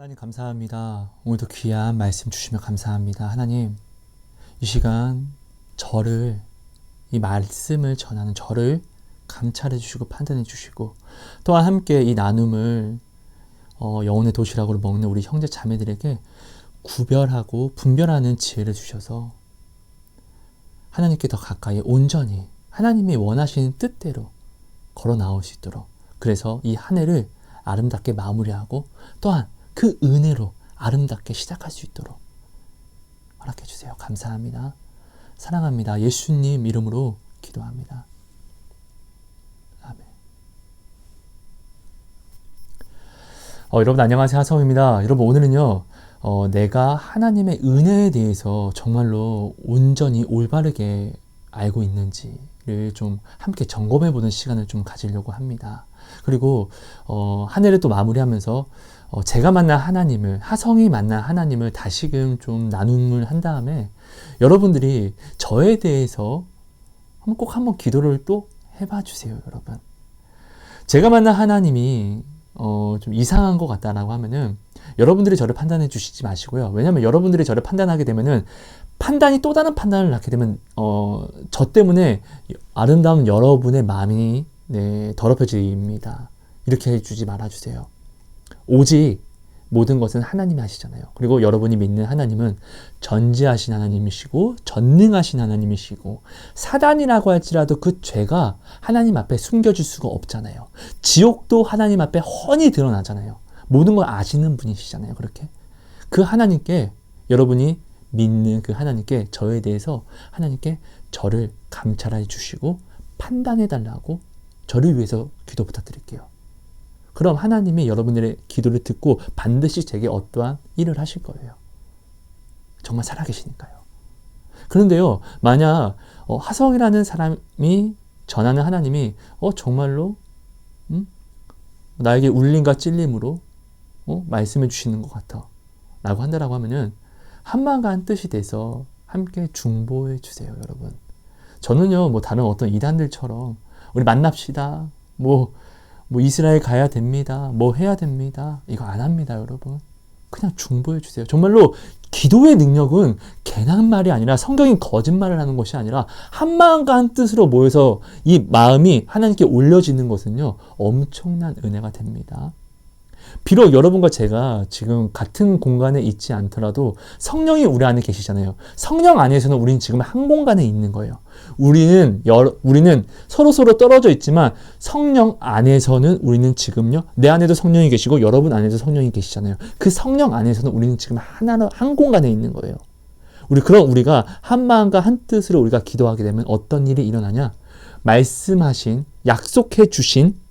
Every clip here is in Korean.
하나님 감사합니다. 오늘도 귀한 말씀 주시며 감사합니다. 하나님, 이 시간 이 말씀을 전하는 저를 감찰해 주시고 판단해 주시고, 또한 함께 이 나눔을 영혼의 도시락으로 먹는 우리 형제 자매들에게 구별하고 분별하는 지혜를 주셔서 하나님께 더 가까이 온전히 하나님이 원하시는 뜻대로 걸어 나올 수 있도록, 그래서 이 한 해를 아름답게 마무리하고 또한 그 은혜로 아름답게 시작할 수 있도록 허락해 주세요. 감사합니다. 사랑합니다. 예수님 이름으로 기도합니다. 아멘. 여러분 안녕하세요. 하성입니다. 여러분 오늘은요, 내가 하나님의 은혜에 대해서 정말로 온전히 올바르게 알고 있는지를 좀 함께 점검해보는 시간을 좀 가지려고 합니다. 그리고 한 해를 또 마무리하면서 제가 만난 하나님을, 하성이 만난 하나님을 다시금 좀 나눔을 한 다음에 여러분들이 저에 대해서 꼭 한번 기도를 또 해봐 주세요. 여러분, 제가 만난 하나님이 좀 이상한 것 같다라고 하면은 여러분들이 저를 판단해 주시지 마시고요. 왜냐하면 여러분들이 저를 판단하게 되면은 판단이 또 다른 판단을 낳게 되면 저 때문에 아름다운 여러분의 마음이 더럽혀집니다. 이렇게 해주지 말아주세요. 오직 모든 것은 하나님이 하시잖아요. 그리고 여러분이 믿는 하나님은 전지하신 하나님이시고 전능하신 하나님이시고, 사단이라고 할지라도 그 죄가 하나님 앞에 숨겨질 수가 없잖아요. 지옥도 하나님 앞에 훤히 드러나잖아요. 모든 걸 아시는 분이시잖아요. 그렇게 그 하나님께, 여러분이 믿는 그 하나님께, 저에 대해서 하나님께 저를 감찰해 주시고 판단해 달라고 저를 위해서 기도 부탁드릴게요. 그럼 하나님이 여러분들의 기도를 듣고 반드시 제게 어떠한 일을 하실 거예요. 정말 살아계시니까요. 그런데요, 만약 하성이라는 사람이 전하는 하나님이 정말로 나에게 울림과 찔림으로 말씀해 주시는 것 같아 라고 한다라고 하면은 한마음과 한 뜻이 돼서 함께 중보해 주세요. 여러분, 저는요 다른 어떤 이단들처럼 우리 만납시다, 뭐 이스라엘 가야 됩니다, 뭐 해야 됩니다, 이거 안 합니다. 여러분, 그냥 중보해 주세요. 정말로 기도의 능력은 괜한 말이 아니라, 성경이 거짓말을 하는 것이 아니라 한마음과 한 뜻으로 모여서 이 마음이 하나님께 올려지는 것은요 엄청난 은혜가 됩니다. 비록 여러분과 제가 지금 같은 공간에 있지 않더라도 성령이 우리 안에 계시잖아요. 성령 안에서는 우리는 지금 한 공간에 있는 거예요. 우리는 서로 떨어져 있지만 성령 안에서는 우리는 지금요, 내 안에도 성령이 계시고 여러분 안에도 성령이 계시잖아요. 그 성령 안에서는 우리는 지금 한 공간에 있는 거예요. 그럼 우리가 한 마음과 한 뜻으로 우리가 기도하게 되면 어떤 일이 일어나냐? 말씀하신, 약속해 주신,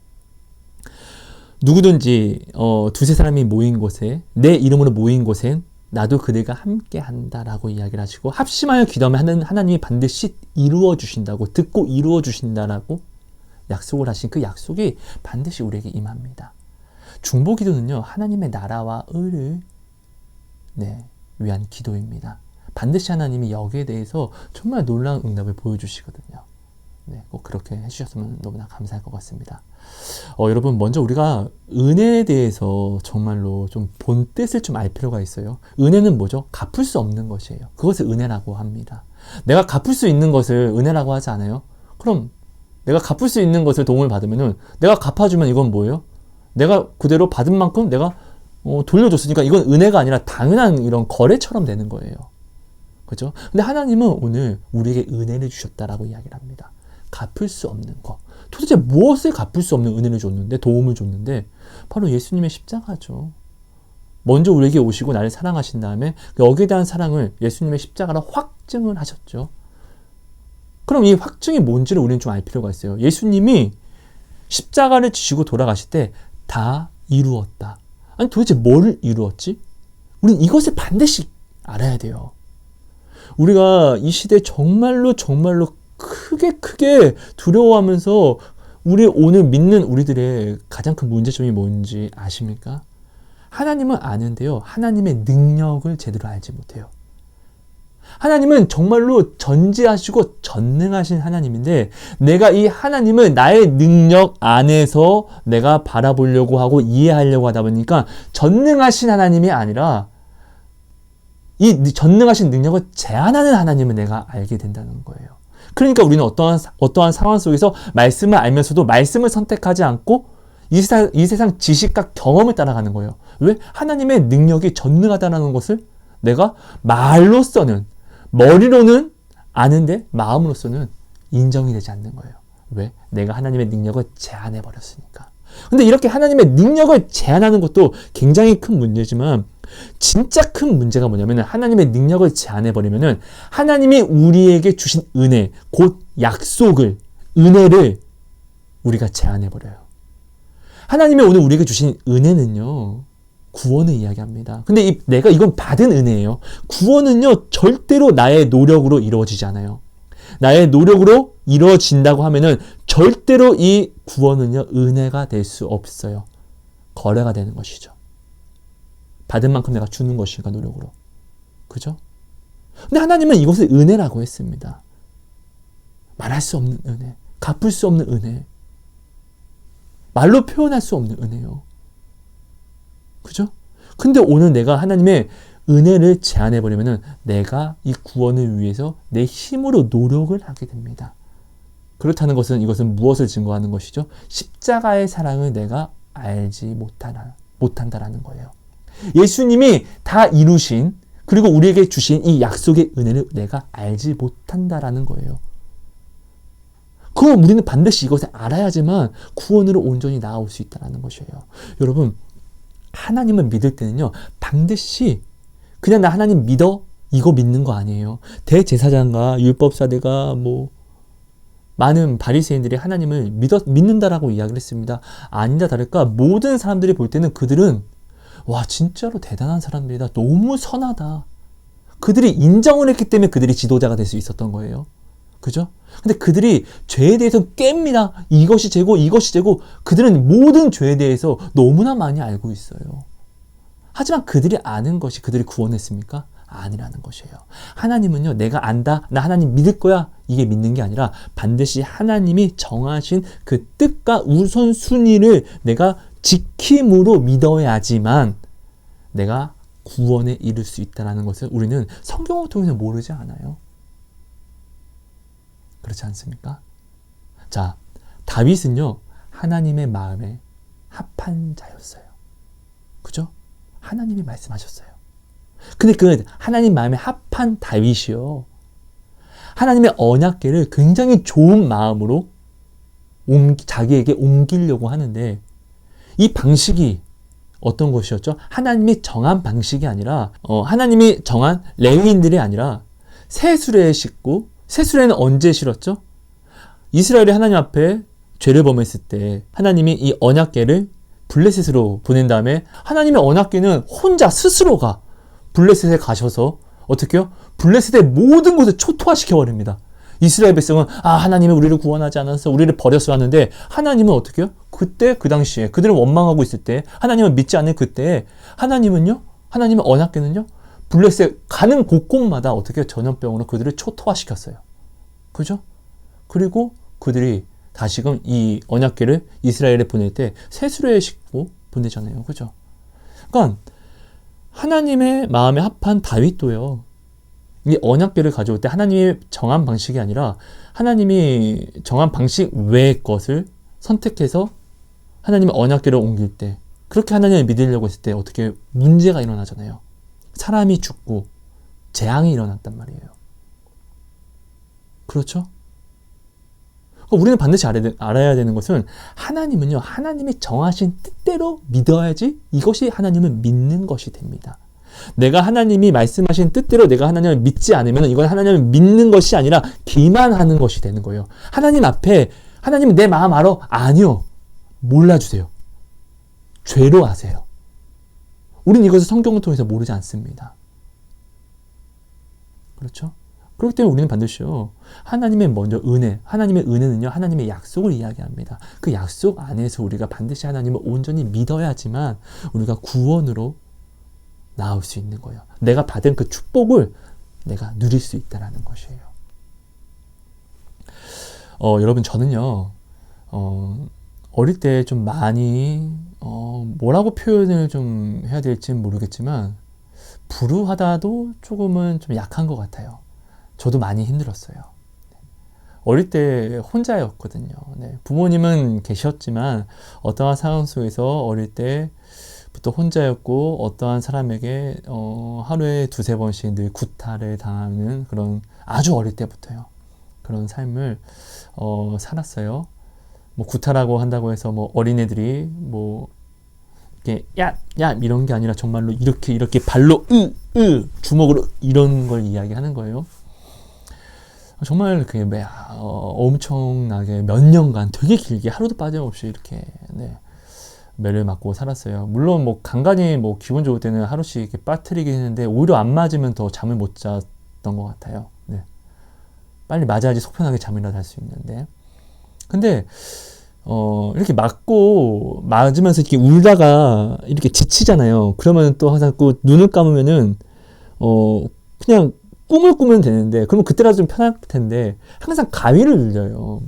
누구든지 두세 사람이 모인 곳에, 내 이름으로 모인 곳엔 나도 그들과 함께 한다라고 이야기를 하시고, 합심하여 기도하면 하나님이 반드시 이루어 주신다고, 듣고 이루어 주신다라고 약속을 하신 그 약속이 반드시 우리에게 임합니다. 중보 기도는요, 하나님의 나라와 의를 위한 기도입니다. 반드시 하나님이 여기에 대해서 정말 놀라운 응답을 보여주시거든요. 꼭 그렇게 해주셨으면 너무나 감사할 것 같습니다. 여러분, 먼저 우리가 은혜에 대해서 정말로 좀 본뜻을 좀 알 필요가 있어요. 은혜는 뭐죠? 갚을 수 없는 것이에요. 그것을 은혜라고 합니다. 내가 갚을 수 있는 것을 은혜라고 하지 않아요? 그럼 내가 갚을 수 있는 것을 도움을 받으면은, 내가 갚아주면 이건 뭐예요? 내가 그대로 받은 만큼 내가 돌려줬으니까 이건 은혜가 아니라 당연한 이런 거래처럼 되는 거예요. 그렇죠? 근데 하나님은 오늘 우리에게 은혜를 주셨다라고 이야기를 합니다. 갚을 수 없는 것. 도대체 무엇을 갚을 수 없는 은혜를 줬는데, 도움을 줬는데, 바로 예수님의 십자가죠. 먼저 우리에게 오시고 나를 사랑하신 다음에 여기에 대한 사랑을 예수님의 십자가로 확증을 하셨죠. 그럼 이 확증이 뭔지를 우리는 좀 알 필요가 있어요. 예수님이 십자가를 지시고 돌아가실 때 다 이루었다. 아니, 도대체 뭘 이루었지? 우린 이것을 반드시 알아야 돼요. 우리가 이 시대에 정말로 크게 두려워하면서 우리 오늘 믿는 우리들의 가장 큰 문제점이 뭔지 아십니까? 하나님은 아는데요, 하나님의 능력을 제대로 알지 못해요. 하나님은 정말로 전지하시고 전능하신 하나님인데 내가 이 하나님을 나의 능력 안에서 내가 바라보려고 하고 이해하려고 하다 보니까 전능하신 하나님이 아니라 이 전능하신 능력을 제한하는 하나님을 내가 알게 된다는 거예요. 그러니까 우리는 어떠한 상황 속에서 말씀을 알면서도 말씀을 선택하지 않고 이 세상 지식과 경험을 따라가는 거예요. 왜? 하나님의 능력이 전능하다는 것을 내가 말로서는, 머리로는 아는데 마음으로서는 인정이 되지 않는 거예요. 왜? 내가 하나님의 능력을 제한해버렸으니까. 근데 이렇게 하나님의 능력을 제한하는 것도 굉장히 큰 문제지만 진짜 큰 문제가 뭐냐면 하나님의 능력을 제한해버리면 하나님이 우리에게 주신 은혜, 곧 약속을, 은혜를 우리가 제한해버려요. 하나님이 오늘 우리에게 주신 은혜는요, 구원을 이야기합니다. 근데 내가 이건 받은 은혜예요. 구원은요, 절대로 나의 노력으로 이루어지지 않아요. 나의 노력으로 이루어진다고 하면은 절대로 이 구원은요, 은혜가 될 수 없어요. 거래가 되는 것이죠. 받은 만큼 내가 주는 것이니까, 노력으로. 그죠? 근데 하나님은 이것을 은혜라고 했습니다. 말할 수 없는 은혜, 갚을 수 없는 은혜, 말로 표현할 수 없는 은혜요. 그죠? 근데 오늘 내가 하나님의 은혜를 제한해버리면 내가 이 구원을 위해서 내 힘으로 노력을 하게 됩니다. 그렇다는 것은 이것은 무엇을 증거하는 것이죠? 십자가의 사랑을 내가 알지 못한다라는 거예요. 예수님이 다 이루신, 그리고 우리에게 주신 이 약속의 은혜를 내가 알지 못한다라는 거예요. 그럼 우리는 반드시 이것을 알아야지만 구원으로 온전히 나아올 수 있다는 것이에요. 여러분, 하나님을 믿을 때는요, 반드시 그냥 나 하나님 믿어? 이거 믿는 거 아니에요. 대제사장과 율법사들과 많은 바리새인들이 하나님을 믿는다라고 이야기를 했습니다. 아니다 다를까 모든 사람들이 볼 때는 그들은 와, 진짜로 대단한 사람들이다. 너무 선하다. 그들이 인정을 했기 때문에 그들이 지도자가 될 수 있었던 거예요. 그죠? 근데 그들이 죄에 대해서 깹니다. 이것이 죄고 이것이 죄고, 그들은 모든 죄에 대해서 너무나 많이 알고 있어요. 하지만 그들이 아는 것이 그들이 구원했습니까? 아니라는 것이에요. 하나님은요, 내가 안다, 나 하나님 믿을 거야, 이게 믿는 게 아니라 반드시 하나님이 정하신 그 뜻과 우선순위를 내가 지킴으로 믿어야지만 내가 구원에 이를 수 있다는 것을 우리는 성경을 통해서 모르지 않아요. 그렇지 않습니까? 자, 다윗은요, 하나님의 마음에 합한 자였어요. 그죠? 하나님이 말씀하셨어요. 근데 그 하나님 마음에 합한 다윗이요, 하나님의 언약궤를 굉장히 좋은 마음으로 자기에게 옮기려고 하는데, 이 방식이 어떤 것이었죠? 하나님이 정한 방식이 아니라 하나님이 정한 레위인들이 아니라 새 수레에 싣고, 새 수레는 언제 실었죠? 이스라엘이 하나님 앞에 죄를 범했을 때 하나님이 이 언약궤를 블레셋으로 보낸 다음에 하나님의 언약궤는 혼자 스스로가 블레셋에 가셔서 어떻게 해요? 블레셋의 모든 곳을 초토화시켜버립니다. 이스라엘 백성은 하나님은 우리를 구원하지 않아서 우리를 버렸어 하는데, 하나님은 어떻게 해요? 그때 그 당시에 그들을 원망하고 있을 때, 하나님을 믿지 않는 그때 하나님의 언약궤는요, 블레셋 가는 곳곳마다 어떻게 전염병으로 그들을 초토화시켰어요. 그죠? 그리고 그들이 다시금 이 언약궤를 이스라엘에 보낼 때 새 수레에 싣고 보내잖아요. 그죠? 그러니까 하나님의 마음에 합한 다윗도요, 이 언약궤를 가져올 때 하나님이 정한 방식이 아니라 하나님이 정한 방식 외의 것을 선택해서 하나님의 언약궤를 옮길 때, 그렇게 하나님을 믿으려고 했을 때 어떻게 문제가 일어나잖아요. 사람이 죽고 재앙이 일어났단 말이에요. 그렇죠? 우리는 반드시 알아야 되는 것은 하나님은요, 하나님이 정하신 뜻대로 믿어야지 이것이 하나님을 믿는 것이 됩니다. 내가 하나님이 말씀하신 뜻대로 내가 하나님을 믿지 않으면 이건 하나님을 믿는 것이 아니라 기만하는 것이 되는 거예요. 하나님 앞에 하나님은 내 마음 알아? 아니요. 몰라주세요. 죄로 아세요. 우리는 이것을 성경을 통해서 모르지 않습니다. 그렇죠? 그렇기 때문에 우리는 반드시요, 하나님의 하나님의 은혜는요, 하나님의 약속을 이야기합니다. 그 약속 안에서 우리가 반드시 하나님을 온전히 믿어야지만 우리가 구원으로 나올 수 있는 거예요. 내가 받은 그 축복을 내가 누릴 수 있다라는 것이에요. 여러분 저는요 어릴 때 좀 많이 뭐라고 표현을 좀 해야 될지 모르겠지만 불우하다도 조금은 좀 약한 것 같아요. 저도 많이 힘들었어요. 어릴 때 혼자였거든요. 네. 부모님은 계셨지만 어떠한 상황 속에서 어릴 때부터 혼자였고 어떠한 사람에게 하루에 두세 번씩 늘 구타를 당하는 그런 아주 어릴 때부터요. 그런 삶을 살았어요. 뭐 구타라고 한다고 해서 뭐 어린애들이 뭐 이렇게 야 이런 게 아니라 정말로 이렇게 발로 주먹으로 이런 걸 이야기하는 거예요. 정말 그게 엄청나게 몇 년간 되게 길게 하루도 빠짐없이 이렇게 매를 맞고 살았어요. 물론 뭐 간간히 뭐 기분 좋을 때는 하루씩 이렇게 빠뜨리긴 했는데 오히려 안 맞으면 더 잠을 못 잤던 것 같아요. 네. 빨리 맞아야지 속편하게 잠이라도 잘 수 있는데. 근데 이렇게 맞으면서 이렇게 울다가 이렇게 지치잖아요. 그러면 또 항상 눈을 감으면은 그냥 꿈을 꾸면 되는데 그러면 그때라도 좀 편할 텐데 항상 가위를 눌려요.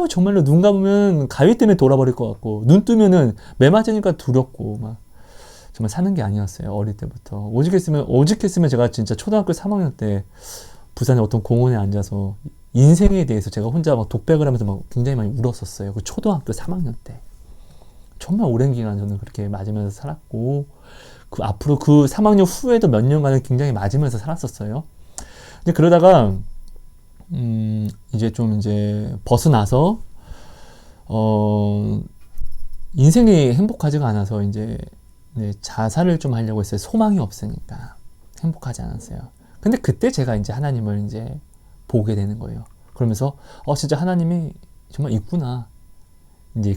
정말로 눈 감으면 가위 때문에 돌아버릴 것 같고 눈 뜨면은 매 맞으니까 두렵고 막 정말 사는 게 아니었어요. 어릴 때부터 오직했으면 제가 진짜 초등학교 3학년 때 부산의 어떤 공원에 앉아서 인생에 대해서 제가 혼자 막 독백을 하면서 막 굉장히 많이 울었었어요. 그 초등학교 3학년 때. 정말 오랜 기간 저는 그렇게 맞으면서 살았고, 앞으로 그 3학년 후에도 몇 년간은 굉장히 맞으면서 살았었어요. 근데 그러다가, 이제 벗어나서, 인생이 행복하지가 않아서 자살을 좀 하려고 했어요. 소망이 없으니까. 행복하지 않았어요. 근데 그때 제가 하나님을 보게 되는 거예요. 그러면서 진짜 하나님이 정말 있구나.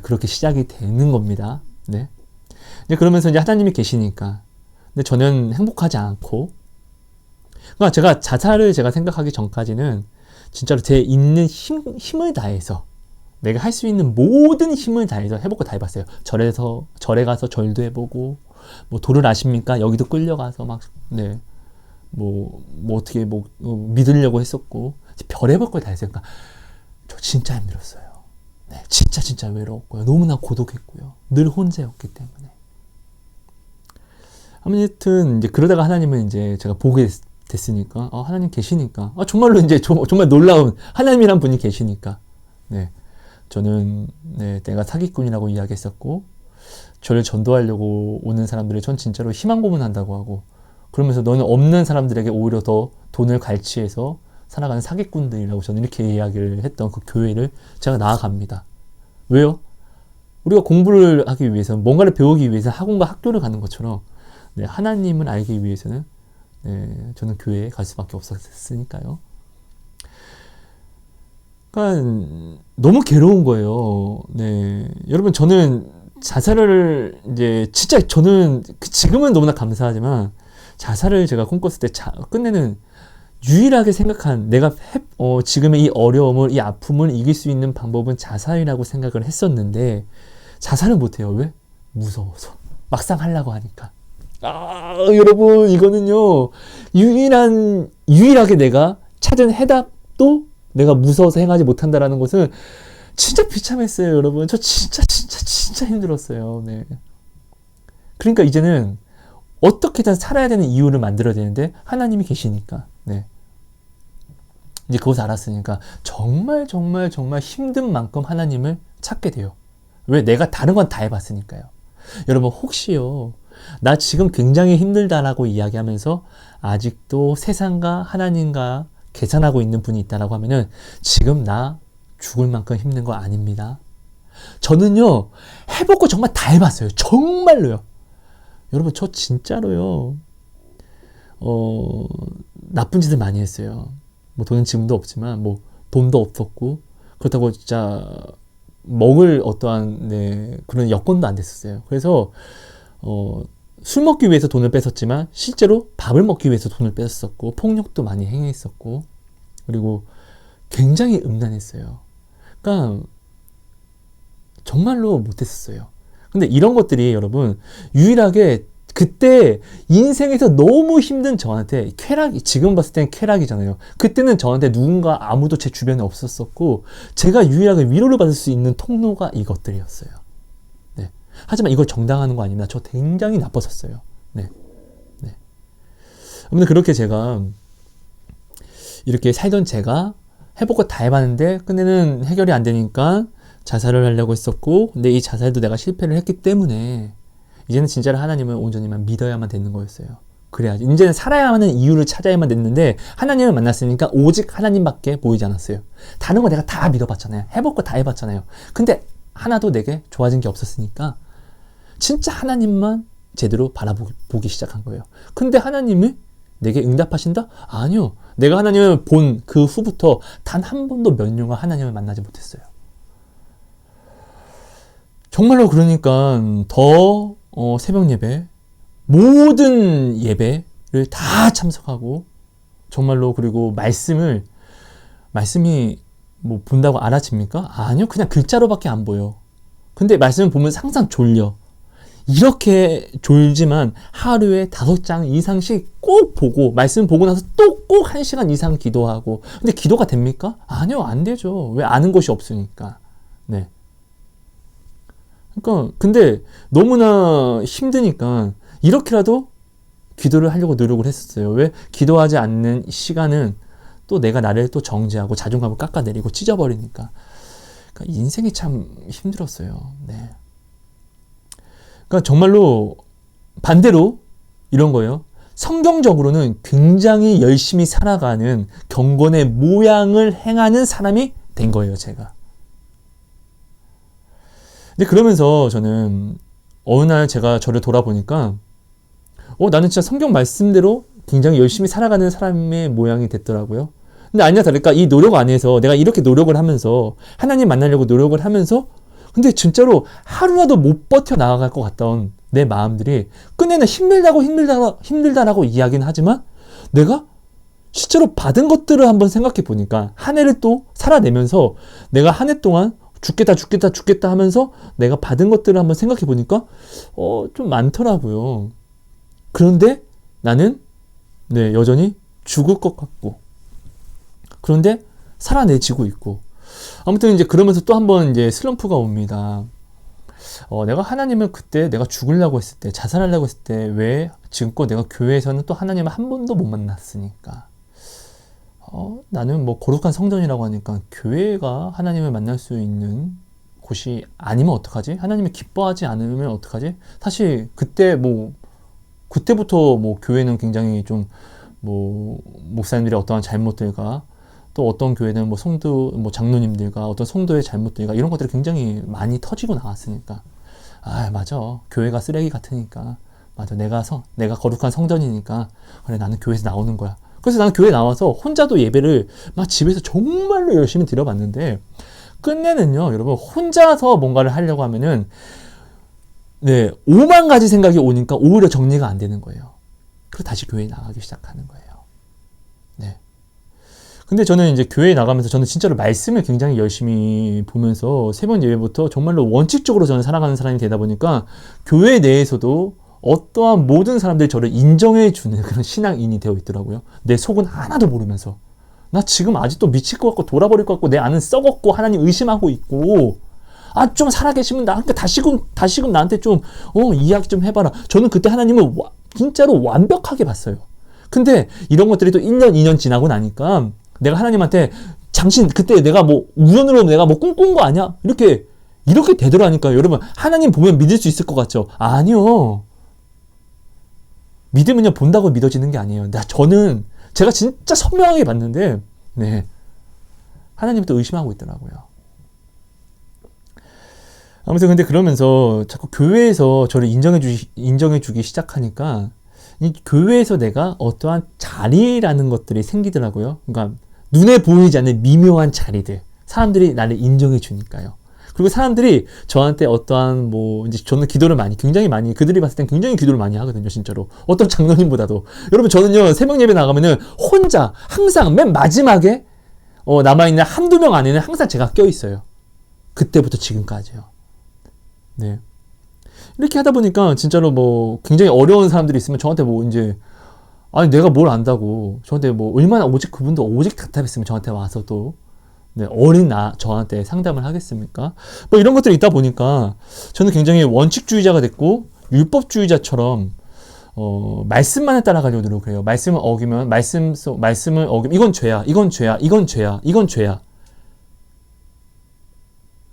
그렇게 시작이 되는 겁니다. 네. 그러면서 하나님이 계시니까. 근데 저는 행복하지 않고. 그러니까 제가 자살을 생각하기 전까지는 진짜로 제 있는 힘을 다해서 내가 할 수 있는 모든 힘을 다해서 해볼 거 다 해봤어요. 절에 가서 절도 해보고, 뭐 도를 아십니까? 여기도 끌려가서 어떻게 믿으려고 했었고, 별 해볼 걸 다 했어요. 그러니까 저 진짜 힘들었어요. 네, 진짜 외로웠고요. 너무나 고독했고요. 늘 혼자였기 때문에. 아무튼 그러다가 하나님은 제가 보게 됐으니까, 하나님 계시니까, 정말로 정말 놀라운 하나님이란 분이 계시니까, 네, 저는 내가 사기꾼이라고 이야기했었고, 저를 전도하려고 오는 사람들을 전 진짜로 희망 고문한다고 하고, 그러면서 너는 없는 사람들에게 오히려 더 돈을 갈취해서 살아가는 사기꾼들이라고 저는 이렇게 이야기를 했던 그 교회를 제가 나아갑니다. 왜요? 우리가 공부를 하기 위해서는, 뭔가를 배우기 위해서는 학원과 학교를 가는 것처럼 하나님을 알기 위해서는 저는 교회에 갈 수밖에 없었으니까요. 그러니까 너무 괴로운 거예요. 네, 여러분 저는 자살을 진짜 저는 지금은 너무나 감사하지만 자살을 제가 꿈꿨을 때 끝내는 유일하게 생각한 내가 지금의 이 어려움을, 이 아픔을 이길 수 있는 방법은 자살이라고 생각을 했었는데 자살을 못해요. 왜? 무서워서. 막상 하려고 하니까. 여러분 이거는요 유일하게 내가 찾은 해답도 내가 무서워서 행하지 못한다라는 것은 진짜 비참했어요. 여러분 저 진짜 힘들었어요. 네. 그러니까 이제는 어떻게든 살아야 되는 이유를 만들어야 되는데 하나님이 계시니까 이제 그것을 알았으니까 정말 힘든 만큼 하나님을 찾게 돼요. 왜? 내가 다른 건 다 해봤으니까요. 여러분 혹시요 나 지금 굉장히 힘들다라고 이야기하면서 아직도 세상과 하나님과 계산하고 있는 분이 있다라고 하면은 지금 나 죽을 만큼 힘든 거 아닙니다. 저는요 해볼 거 정말 다 해봤어요. 정말로요. 여러분 저 진짜로요 나쁜 짓을 많이 했어요. 뭐 돈은 지금도 없지만 뭐 돈도 없었고 그렇다고 진짜 먹을 어떠한 그런 여건도 안 됐었어요. 그래서 술 먹기 위해서 돈을 뺐었지만 실제로 밥을 먹기 위해서 돈을 뺐었고 폭력도 많이 행했었고 그리고 굉장히 음란했어요. 그러니까 정말로 못했었어요. 근데 이런 것들이 여러분 유일하게 그때 인생에서 너무 힘든 저한테 지금 봤을 때는 쾌락이잖아요. 그때는 저한테 누군가 아무도 제 주변에 없었었고, 제가 유일하게 위로를 받을 수 있는 통로가 이것들이었어요. 네. 하지만 이걸 정당하는 거 아닙니다. 저 굉장히 나빴었어요. 네. 네. 아무튼 그렇게 제가 이렇게 살던 제가 해볼 거 다 해봤는데 끝내는 해결이 안 되니까 자살을 하려고 했었고, 근데 이 자살도 내가 실패를 했기 때문에 이제는 진짜로 하나님을 온전히만 믿어야만 되는 거였어요. 그래야지. 이제는 살아야 하는 이유를 찾아야만 됐는데, 하나님을 만났으니까 오직 하나님밖에 보이지 않았어요. 다른 거 내가 다 믿어봤잖아요. 해볼 거 다 해봤잖아요. 근데 하나도 내게 좋아진 게 없었으니까 진짜 하나님만 제대로 바라보기 시작한 거예요. 근데 하나님이 내게 응답하신다? 아니요. 내가 하나님을 본 그 후부터 단 한 번도 몇 년간 하나님을 만나지 못했어요. 정말로 그러니까 더 새벽 예배, 모든 예배를 다 참석하고, 정말로, 그리고 말씀이 뭐 본다고 알아집니까? 아니요. 그냥 글자로밖에 안 보여. 근데 말씀을 보면 항상 졸려. 이렇게 졸지만 하루에 5장 이상씩 꼭 보고, 말씀 보고 나서 또 꼭 1시간 이상 기도하고. 근데 기도가 됩니까? 아니요. 안 되죠. 왜? 아는 것이 없으니까. 네. 그러니까 근데 너무나 힘드니까 이렇게라도 기도를 하려고 노력을 했었어요. 왜? 기도하지 않는 시간은 또 내가 나를 또 정죄하고 자존감을 깎아내리고 찢어버리니까. 그러니까 인생이 참 힘들었어요. 네. 그러니까 정말로 반대로 이런 거예요. 성경적으로는 굉장히 열심히 살아가는 경건의 모양을 행하는 사람이 된 거예요, 제가. 근데 그러면서 저는 어느 날 제가 저를 돌아보니까 나는 진짜 성경 말씀대로 굉장히 열심히 살아가는 사람의 모양이 됐더라고요. 근데 아니나 다를까 이 노력 안에서 내가 이렇게 노력을 하면서 하나님 만나려고 노력을 하면서, 근데 진짜로 하루라도 못 버텨 나아갈 것 같던 내 마음들이 끝내는 힘들다라고 이야기는 하지만, 내가 실제로 받은 것들을 한번 생각해 보니까 한 해를 또 살아내면서 내가 한 해 동안 죽겠다 하면서 내가 받은 것들을 한번 생각해 보니까 좀 많더라고요. 그런데 나는 여전히 죽을 것 같고, 그런데 살아내지고 있고. 아무튼 이제 그러면서 또 한번 이제 슬럼프가 옵니다. 내가 하나님을 그때 내가 죽으려고 했을 때, 자살하려고 했을 때 왜 지금껏 내가 교회에서는 또 하나님을 한 번도 못 만났으니까. 나는 뭐 거룩한 성전이라고 하니까 교회가 하나님을 만날 수 있는 곳이 아니면 어떡하지? 하나님이 기뻐하지 않으면 어떡하지? 사실 그때부터 뭐 교회는 굉장히 좀 목사님들의 어떠한 잘못들과, 또 어떤 교회는 성도, 장로님들과 어떤 성도의 잘못들과 이런 것들이 굉장히 많이 터지고 나왔으니까. 맞아. 교회가 쓰레기 같으니까. 맞아. 내가 거룩한 성전이니까. 그래, 나는 교회에서 나오는 거야. 그래서 나는 교회 나와서 혼자도 예배를 막 집에서 정말로 열심히 드려봤는데, 끝내는요, 여러분, 혼자서 뭔가를 하려고 하면은, 5만 가지 생각이 오니까 오히려 정리가 안 되는 거예요. 그리고 다시 교회에 나가기 시작하는 거예요. 네. 근데 저는 이제 교회에 나가면서 저는 진짜로 말씀을 굉장히 열심히 보면서 새벽 예배부터 정말로 원칙적으로 저는 살아가는 사람이 되다 보니까 교회 내에서도 어떠한 모든 사람들이 저를 인정해주는 그런 신앙인이 되어 있더라고요. 내 속은 하나도 모르면서. 나 지금 아직도 미칠 것 같고 돌아버릴 것 같고 내 안은 썩었고 하나님 의심하고 있고, 좀 살아계시면 그러니까 다시금 나한테 좀 이야기 좀 해봐라. 저는 그때 하나님을 진짜로 완벽하게 봤어요. 근데 이런 것들이 또 1년 2년 지나고 나니까 내가 하나님한테 그때 내가 우연으로 내가 꿈꾼 거 아니야? 이렇게 되더라니까요. 여러분, 하나님 보면 믿을 수 있을 것 같죠? 아니요. 믿음은요, 본다고 믿어지는 게 아니에요. 제가 진짜 선명하게 봤는데, 하나님을 또 의심하고 있더라고요. 아무튼 근데 그러면서 자꾸 교회에서 저를 인정해주기 시작하니까, 이 교회에서 내가 어떠한 자리라는 것들이 생기더라고요. 그러니까 눈에 보이지 않는 미묘한 자리들. 사람들이 나를 인정해주니까요. 그리고 사람들이 저한테 어떠한 이제 저는 기도를 굉장히 많이, 그들이 봤을 땐 굉장히 기도를 많이 하거든요, 진짜로. 어떤 장로님보다도. 여러분, 저는요, 새벽 예배 나가면은 혼자 항상 맨 마지막에 남아있는 한두 명 안에는 항상 제가 껴있어요. 그때부터 지금까지요. 네. 이렇게 하다 보니까 진짜로 뭐 굉장히 어려운 사람들이 있으면 저한테 뭐 이제 아니 내가 뭘 안다고 저한테 뭐 얼마나 오직 그분도 오직 답답했으면 저한테 와서 또 네, 어린 저한테 상담을 하겠습니까? 뭐 이런 것들이 있다 보니까 저는 굉장히 원칙주의자가 됐고 율법주의자처럼 말씀만을 따라가려고 노력해요. 말씀을 어기면 말씀을 어기면 이건 죄야, 이건 죄야, 이건 죄야, 이건 죄야.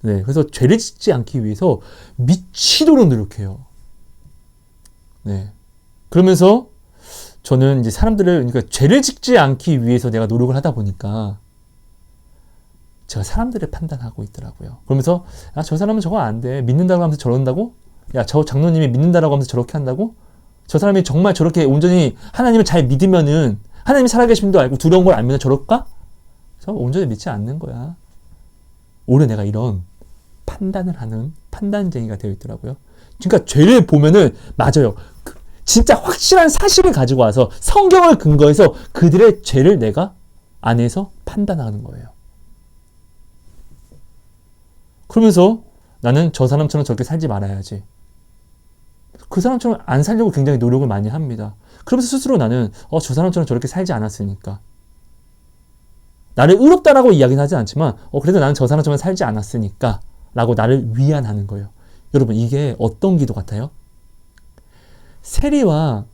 네, 그래서 죄를 짓지 않기 위해서 미치도록 노력해요. 네, 그러면서 저는 이제 사람들을 그러니까 죄를 짓지 않기 위해서 내가 노력을 하다 보니까 제가 사람들을 판단하고 있더라고요. 그러면서 야, 저 사람은 저거 안 돼. 믿는다고 하면서 저런다고? 야, 저 장로님이 믿는다라고 하면서 저렇게 한다고? 저 사람이 정말 저렇게 온전히 하나님을 잘 믿으면은 하나님이 살아계심도 알고 두려운 걸 알면 저럴까? 그래서 온전히 믿지 않는 거야. 오히려 내가 이런 판단을 하는 판단쟁이가 되어 있더라고요. 그러니까 죄를 보면은 맞아요. 진짜 확실한 사실을 가지고 와서 성경을 근거해서 그들의 죄를 내가 안에서 판단하는 거예요. 그러면서 나는 저 사람처럼 저렇게 살지 말아야지. 그 사람처럼 안 살려고 굉장히 노력을 많이 합니다. 그러면서 스스로 나는 저 사람처럼 저렇게 살지 않았으니까. 나를 의롭다라고 이야기는 하지 않지만 그래도 나는 저 사람처럼 살지 않았으니까 라고 나를 위안하는 거예요. 여러분 이게 어떤 기도 같아요? 세리와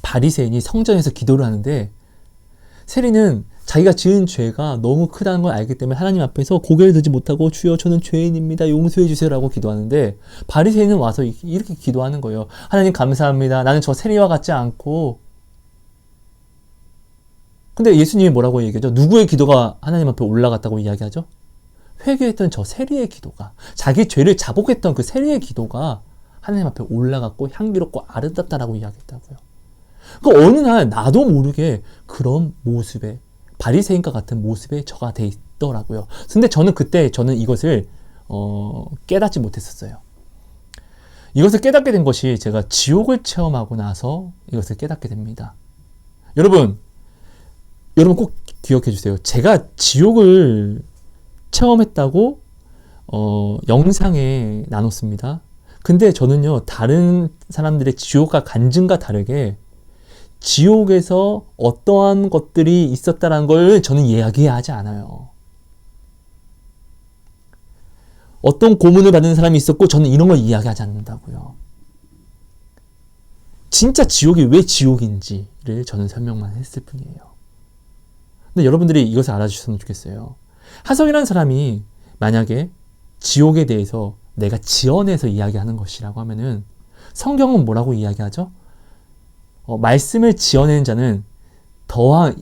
바리새인이 성전에서 기도를 하는데 세리는 자기가 지은 죄가 너무 크다는 걸 알기 때문에 하나님 앞에서 고개를 들지 못하고 주여 저는 죄인입니다. 용서해 주세요라고 기도하는데 바리새인은 와서 이렇게 기도하는 거예요. 하나님 감사합니다. 나는 저 세리와 같지 않고. 근데 예수님이 뭐라고 얘기하죠? 누구의 기도가 하나님 앞에 올라갔다고 이야기하죠? 회개했던 저 세리의 기도가, 자기 죄를 자복했던 그 세리의 기도가 하나님 앞에 올라갔고 향기롭고 아름답다라고 이야기했다고요. 그 어느 날 나도 모르게 그런 모습에 바리새인과 같은 모습에 저가 돼 있더라고요. 근데 저는 이것을 깨닫지 못했었어요. 이것을 깨닫게 된 것이 제가 지옥을 체험하고 나서 이것을 깨닫게 됩니다. 여러분 꼭 기억해 주세요. 제가 지옥을 체험했다고 영상에 나눴습니다. 근데 저는요 다른 사람들의 지옥과 간증과 다르게 지옥에서 어떠한 것들이 있었다는 걸 저는 이야기하지 않아요. 어떤 고문을 받는 사람이 있었고 저는 이런 걸 이야기하지 않는다고요. 진짜 지옥이 왜 지옥인지를 저는 설명만 했을 뿐이에요. 근데 여러분들이 이것을 알아주셨으면 좋겠어요. 하성이라는 사람이 만약에 지옥에 대해서 내가 지어내서 이야기하는 것이라고 하면은 성경은 뭐라고 이야기하죠? 말씀을 지어낸 자는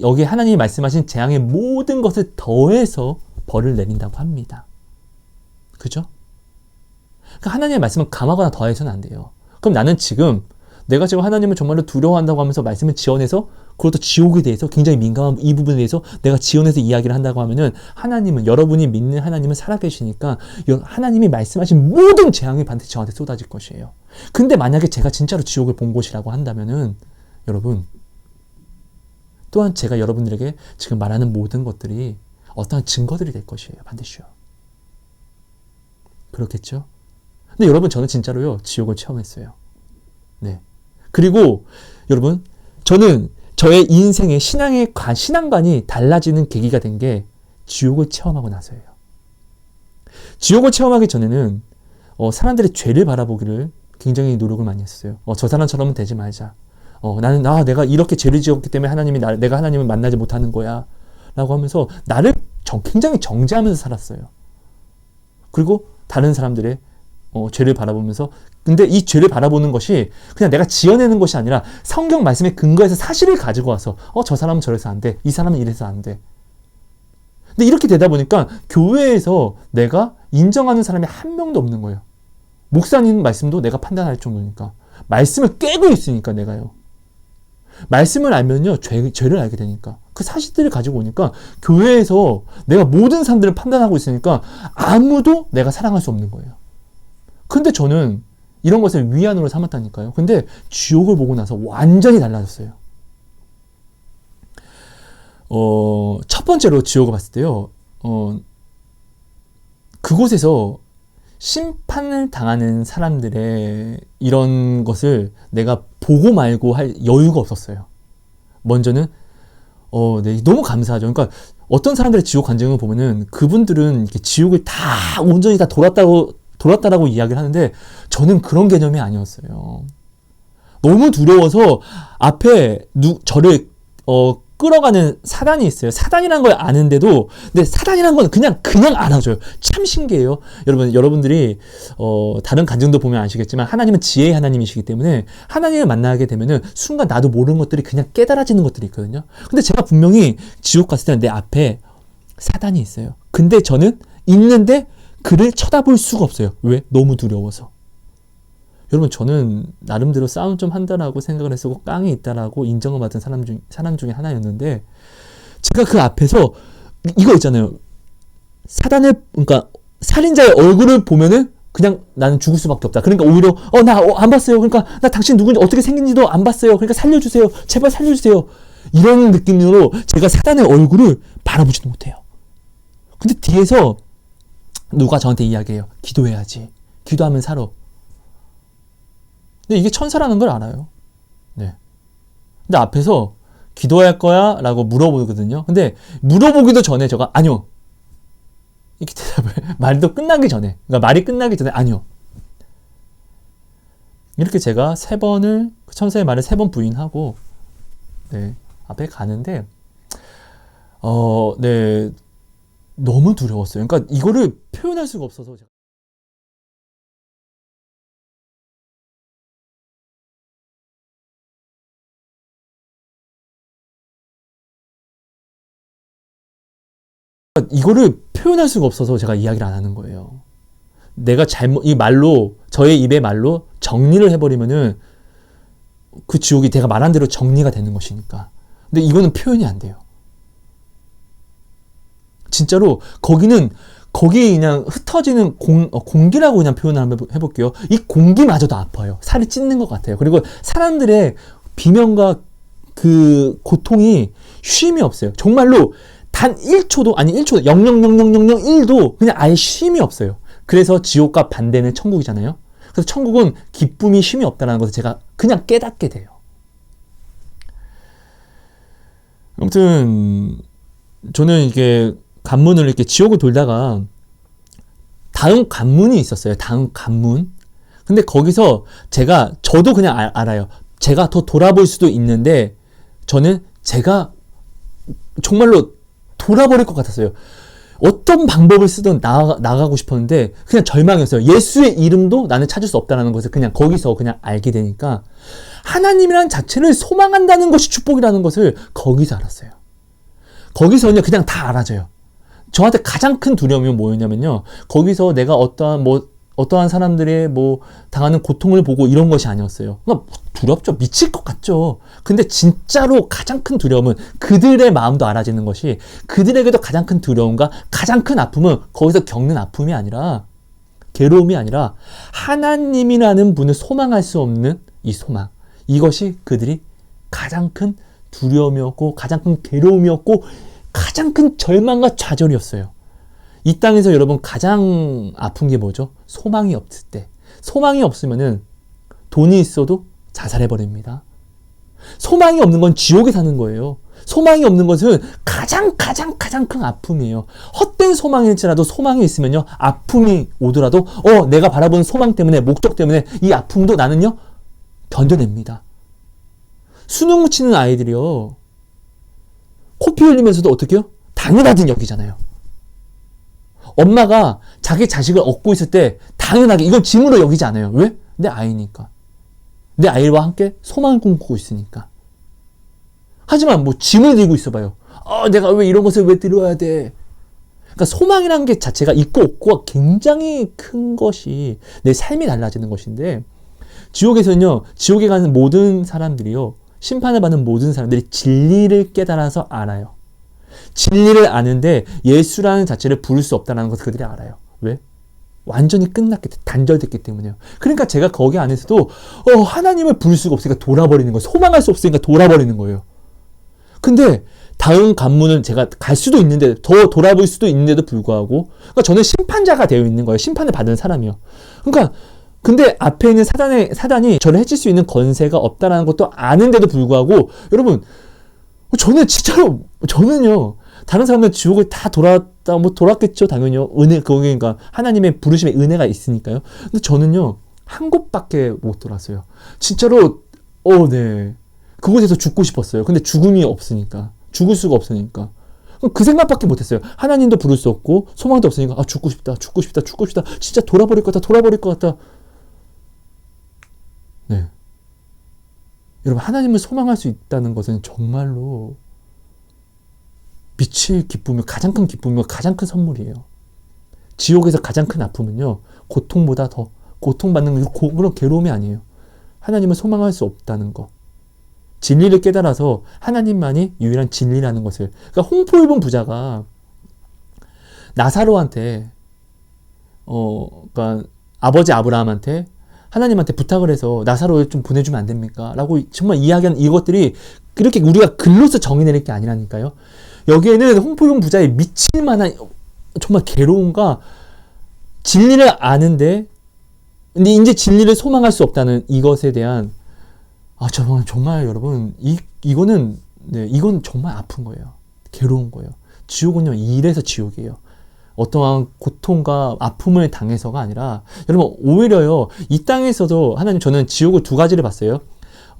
여기 하나님이 말씀하신 재앙의 모든 것을 더해서 벌을 내린다고 합니다. 그죠? 그러니까 하나님의 말씀은 감하거나 더해서는 안 돼요. 그럼 나는 내가 지금 하나님을 정말로 두려워한다고 하면서 말씀을 지어내서 그것도 지옥에 대해서 굉장히 민감한 이 부분에 대해서 내가 지어내서 이야기를 한다고 하면은 하나님은 여러분이 믿는 하나님은 살아계시니까 하나님이 말씀하신 모든 재앙이 반드시 저한테 쏟아질 것이에요. 근데 만약에 제가 진짜로 지옥을 본 곳이라고 한다면은 여러분 또한 제가 여러분들에게 지금 말하는 모든 것들이 어떠한 증거들이 될 것이에요. 반드시요. 그렇겠죠? 근데 여러분 저는 진짜로요 지옥을 체험했어요. 네. 그리고 여러분 저는 저의 인생의 신앙관이 달라지는 계기가 된 게 지옥을 체험하고 나서예요. 지옥을 체험하기 전에는 사람들의 죄를 바라보기를 굉장히 노력을 많이 했어요. 저 사람처럼은 되지 말자. 내가 이렇게 죄를 지었기 때문에 내가 하나님을 만나지 못하는 거야. 라고 하면서 나를 굉장히 정죄하면서 살았어요. 그리고 다른 사람들의 죄를 바라보면서 근데 이 죄를 바라보는 것이 그냥 내가 지어내는 것이 아니라 성경 말씀에 근거해서 사실을 가지고 와서 저 사람은 저래서 안 돼. 이 사람은 이래서 안 돼. 근데 이렇게 되다 보니까 교회에서 내가 인정하는 사람이 한 명도 없는 거예요. 목사님 말씀도 내가 판단할 정도니까. 말씀을 깨고 있으니까 내가요. 말씀을 알면요 죄를 알게 되니까 그 사실들을 가지고 오니까 교회에서 내가 모든 사람들을 판단하고 있으니까 아무도 내가 사랑할 수 없는 거예요. 근데 저는 이런 것을 위안으로 삼았다니까요. 근데 지옥을 보고 나서 완전히 달라졌어요. 첫 번째로 지옥을 봤을 때요. 그곳에서 심판을 당하는 사람들의 이런 것을 내가 보고 말고 할 여유가 없었어요. 먼저는 네, 너무 감사하죠. 그러니까 어떤 사람들의 지옥 간증을 보면은 그분들은 이렇게 지옥을 다 온전히 다 돌았다라고 이야기를 하는데 저는 그런 개념이 아니었어요. 너무 두려워서 앞에 저를 끌어가는 사단이 있어요. 사단이라는 걸 아는데도, 근데 사단이라는 건 그냥 알아줘요. 참 신기해요. 여러분들이 다른 간증도 보면 아시겠지만 하나님은 지혜의 하나님이시기 때문에 하나님을 만나게 되면은 순간 나도 모르는 것들이 그냥 깨달아지는 것들이 있거든요. 근데 제가 분명히 지옥 갔을 때는 내 앞에 사단이 있어요. 근데 저는 있는데 그를 쳐다볼 수가 없어요. 왜? 너무 두려워서. 여러분, 저는 나름대로 싸움 좀 한다라고 생각을 했었고 깡이 있다라고 인정을 받은 사람 중에 하나였는데, 제가 그 앞에서 이거 있잖아요. 그러니까 살인자의 얼굴을 보면은 그냥 나는 죽을 수밖에 없다. 그러니까 오히려 나 안 봤어요. 그러니까 나 당신 누군지 어떻게 생긴지도 안 봤어요. 그러니까 살려주세요. 제발 살려주세요. 이런 느낌으로 제가 사단의 얼굴을 바라보지도 못해요. 근데 뒤에서 누가 저한테 이야기해요. 기도해야지. 기도하면 살아. 근데 이게 천사라는 걸 알아요. 네. 근데 앞에서 기도할 거야? 라고 물어보거든요. 근데 물어보기도 전에 제가 아니요. 이렇게 대답을, 말도 끝나기 전에, 그러니까 말이 끝나기 전에 아니요. 이렇게 제가 천사의 말을 3번 부인하고, 네, 앞에 가는데, 네, 너무 두려웠어요. 그러니까 이거를 표현할 수가 없어서 제가. 이거를 표현할 수가 없어서 제가 이야기를 안 하는 거예요. 내가 저의 입의 말로 정리를 해버리면은 그 지옥이 내가 말한 대로 정리가 되는 것이니까. 근데 이거는 표현이 안 돼요. 진짜로 거기 그냥 흩어지는 공기라고 그냥 표현을 한번 해볼게요. 이 공기마저도 아파요. 살이 찢는 것 같아요. 그리고 사람들의 비명과 그 고통이 쉼이 없어요. 정말로 단 1초도, 아니 1초, 0.00001도 그냥 아예 쉼이 없어요. 그래서 지옥과 반대는 천국이잖아요. 그래서 천국은 기쁨이 쉼이 없다는 것을 제가 그냥 깨닫게 돼요. 아무튼 저는 이게 관문을 이렇게 지옥을 돌다가 다음 관문이 있었어요. 다음 관문. 근데 거기서 저도 그냥 알아요. 제가 더 돌아볼 수도 있는데 저는 제가 정말로 돌아버릴 것 같았어요. 어떤 방법을 쓰든 나가고 싶었는데 그냥 절망이었어요. 예수의 이름도 나는 찾을 수 없다는 것을 그냥 거기서 그냥 알게 되니까 하나님이라는 자체를 소망한다는 것이 축복이라는 것을 거기서 알았어요. 거기서는 그냥 다 알아져요. 저한테 가장 큰 두려움이 뭐였냐면요. 거기서 내가 어떠한 사람들의 당하는 고통을 보고 이런 것이 아니었어요. 두렵죠. 미칠 것 같죠. 근데 진짜로 가장 큰 두려움은 그들의 마음도 알아지는 것이, 그들에게도 가장 큰 두려움과 가장 큰 아픔은 거기서 겪는 아픔이 아니라, 괴로움이 아니라 하나님이라는 분을 소망할 수 없는 이 소망. 이것이 그들이 가장 큰 두려움이었고 가장 큰 괴로움이었고 가장 큰 절망과 좌절이었어요. 이 땅에서 여러분 가장 아픈 게 뭐죠? 소망이 없을 때. 소망이 없으면은 돈이 있어도 자살해버립니다. 소망이 없는 건 지옥에 사는 거예요. 소망이 없는 것은 가장 큰 아픔이에요. 헛된 소망일지라도 소망이 있으면요, 아픔이 오더라도 내가 바라보는 소망 때문에, 목적 때문에 이 아픔도 나는요 견뎌냅니다. 수능 치는 아이들이요, 코피 흘리면서도 어떻게 해요? 당연하든 여기잖아요. 엄마가 자기 자식을 얻고 있을 때 당연하게 이건 짐으로 여기지 않아요. 왜? 내 아이니까. 내 아이와 함께 소망을 꿈꾸고 있으니까. 하지만 짐을 들고 있어봐요. 내가 왜 이런 것을 왜 들어야 돼? 그러니까 소망이라는 게 자체가 있고 없고가 굉장히 큰 것이 내 삶이 달라지는 것인데, 지옥에서는요, 지옥에 가는 모든 사람들이요, 심판을 받는 모든 사람들이 진리를 깨달아서 알아요. 진리를 아는데 예수라는 자체를 부를 수 없다는 것을 그들이 알아요. 왜? 완전히 단절됐기 때문에요. 그러니까 제가 거기 안에서도 하나님을 부를 수가 없으니까 돌아버리는 거예요. 소망할 수 없으니까 돌아버리는 거예요. 근데 다음 관문을 제가 갈 수도 있는데, 더 돌아볼 수도 있는데도 불구하고, 그러니까 저는 심판자가 되어 있는 거예요. 심판을 받은 사람이요. 그러니까 근데 앞에 있는 사단이 저를 해칠 수 있는 건세가 없다라는 것도 아는데도 불구하고, 여러분, 저는 진짜로, 저는요, 다른 사람들 지옥을 다 돌았겠죠, 당연히요. 그러니까 하나님의 부르심의 은혜가 있으니까요. 근데 저는요, 한 곳밖에 못 돌았어요. 진짜로, 네. 그곳에서 죽고 싶었어요. 근데 죽음이 없으니까. 죽을 수가 없으니까. 그 생각밖에 못했어요. 하나님도 부를 수 없고, 소망도 없으니까, 죽고 싶다. 진짜 돌아버릴 것 같다. 네. 여러분, 하나님을 소망할 수 있다는 것은 정말로 미칠 기쁨이고, 가장 큰 기쁨이고, 가장 큰 선물이에요. 지옥에서 가장 큰 아픔은요, 고통보다 더, 고통받는 그런 괴로움이 아니에요. 하나님을 소망할 수 없다는 거. 진리를 깨달아서 하나님만이 유일한 진리라는 것을. 그러니까 홍포 입은 부자가 나사로한테, 그러니까 아버지 아브라함한테 하나님한테 부탁을 해서 나사로를 좀 보내주면 안 됩니까? 라고 정말 이야기하는 이것들이 그렇게 우리가 글로서 정의내릴 게 아니라니까요. 여기에는 홍포 입은 부자의 미칠 만한 정말 괴로움과 진리를 아는데, 근데 이제 진리를 소망할 수 없다는 이것에 대한, 정말 여러분, 이거는, 네, 이건 정말 아픈 거예요. 괴로운 거예요. 지옥은요, 이래서 지옥이에요. 어떠한 고통과 아픔을 당해서가 아니라, 여러분, 오히려요, 이 땅에서도 저는 지옥을 두 가지를 봤어요.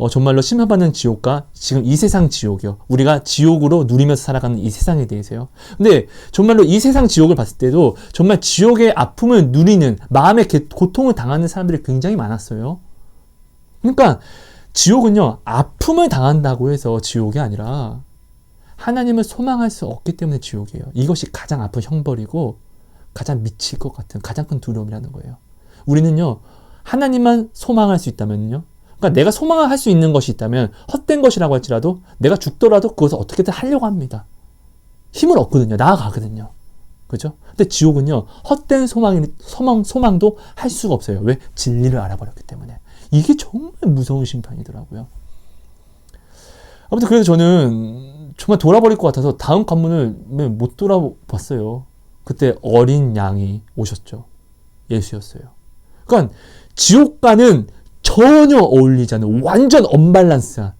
정말로 심판받는 지옥과 지금 이 세상 지옥이요. 우리가 지옥으로 누리면서 살아가는 이 세상에 대해서요. 근데 정말로 이 세상 지옥을 봤을 때도 정말 지옥의 아픔을 누리는, 마음의 고통을 당하는 사람들이 굉장히 많았어요. 그러니까 지옥은요, 아픔을 당한다고 해서 지옥이 아니라 하나님을 소망할 수 없기 때문에 지옥이에요. 이것이 가장 아픈 형벌이고 가장 미칠 것 같은 가장 큰 두려움이라는 거예요. 우리는요, 하나님만 소망할 수 있다면요, 그러니까 내가 소망을 할 수 있는 것이 있다면 헛된 것이라고 할지라도 내가 죽더라도 그것을 어떻게든 하려고 합니다. 힘을 얻거든요. 나아가거든요. 그죠? 근데 지옥은요, 헛된 소망도 할 수가 없어요. 왜? 진리를 알아버렸기 때문에. 이게 정말 무서운 심판이더라고요. 아무튼 그래서 저는 정말 돌아버릴 것 같아서 다음 관문을 못 돌아봤어요. 그때 어린 양이 오셨죠. 예수였어요. 그러니까 지옥과는 전혀 어울리지 않는 완전 언밸런스한.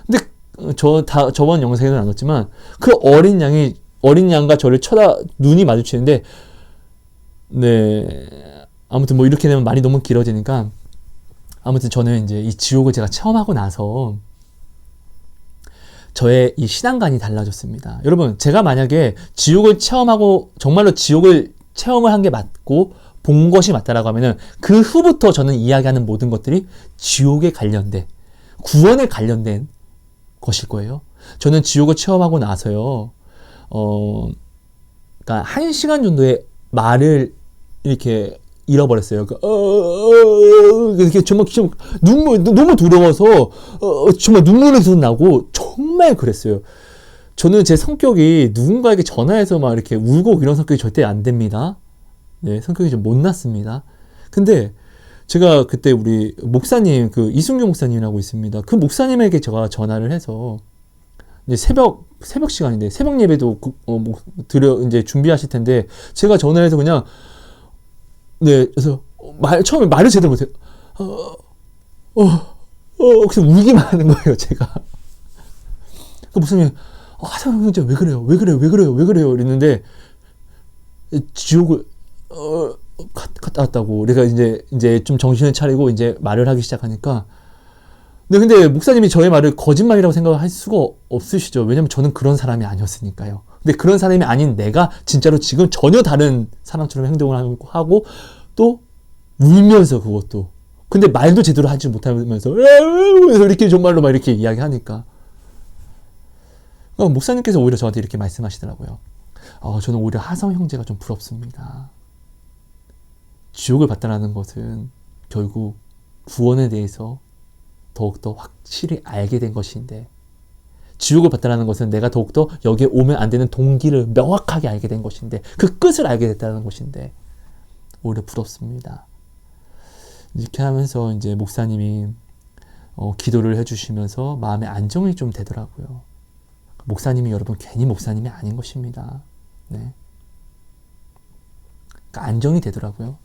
근데 저번 영상에도 나눴지만 그 어린 양과 저를 눈이 마주치는데, 네, 아무튼 이렇게 되면 말이 너무 길어지니까, 아무튼 저는 이제 이 지옥을 제가 체험하고 나서 저의 이 신앙관이 달라졌습니다. 여러분, 제가 만약에 지옥을 체험하고 정말로 지옥을 체험을 한 게 맞고 본 것이 맞다라고 하면은 그 후부터 저는 이야기하는 모든 것들이 지옥에 관련된, 구원에 관련된 것일 거예요. 저는 지옥을 체험하고 나서요, 그러니까 1시간 정도의 말을 이렇게 잃어버렸어요. 이렇게 정말 너무 두려워서 정말 눈물이 계속 나고 정말 그랬어요. 저는 제 성격이 누군가에게 전화해서 막 이렇게 울고 이런 성격이 절대 안 됩니다. 네, 성격이 좀 못났습니다. 근데 제가 그때 우리 목사님, 그 이순규 목사님이라고 있습니다. 그 목사님에게 제가 전화를 해서, 이제 새벽 시간인데 새벽 예배도 이제 준비하실 텐데, 제가 전화해서 그냥, 네, 그래서 처음에 말을 제대로 못해요. 그래서 울기만 하는 거예요, 제가. 그 목사님, 진짜 왜 그래요? 이랬는데, 지옥을, 갔다 왔다고. 그래서 이제 좀 정신을 차리고 이제 말을 하기 시작하니까. 네, 근데 목사님이 저의 말을 거짓말이라고 생각할 수가 없으시죠. 왜냐면 저는 그런 사람이 아니었으니까요. 근데 그런 사람이 아닌 내가 진짜로 지금 전혀 다른 사람처럼 행동을 하고 또 울면서, 그것도. 근데 말도 제대로 하지 못하면서 이렇게 정말로 막 이렇게 이야기하니까. 목사님께서 오히려 저한테 이렇게 말씀하시더라고요. 저는 오히려 하성 형제가 좀 부럽습니다. 지옥을 봤다라는 것은 결국 구원에 대해서 더욱더 확실히 알게 된 것인데, 지옥을 봤다라는 것은 내가 더욱더 여기에 오면 안 되는 동기를 명확하게 알게 된 것인데, 그 끝을 알게 됐다는 것인데, 오히려 부럽습니다. 이렇게 하면서 이제 목사님이 기도를 해주시면서 마음의 안정이 좀 되더라고요. 목사님이 여러분 괜히 목사님이 아닌 것입니다. 네. 그러니까 안정이 되더라고요.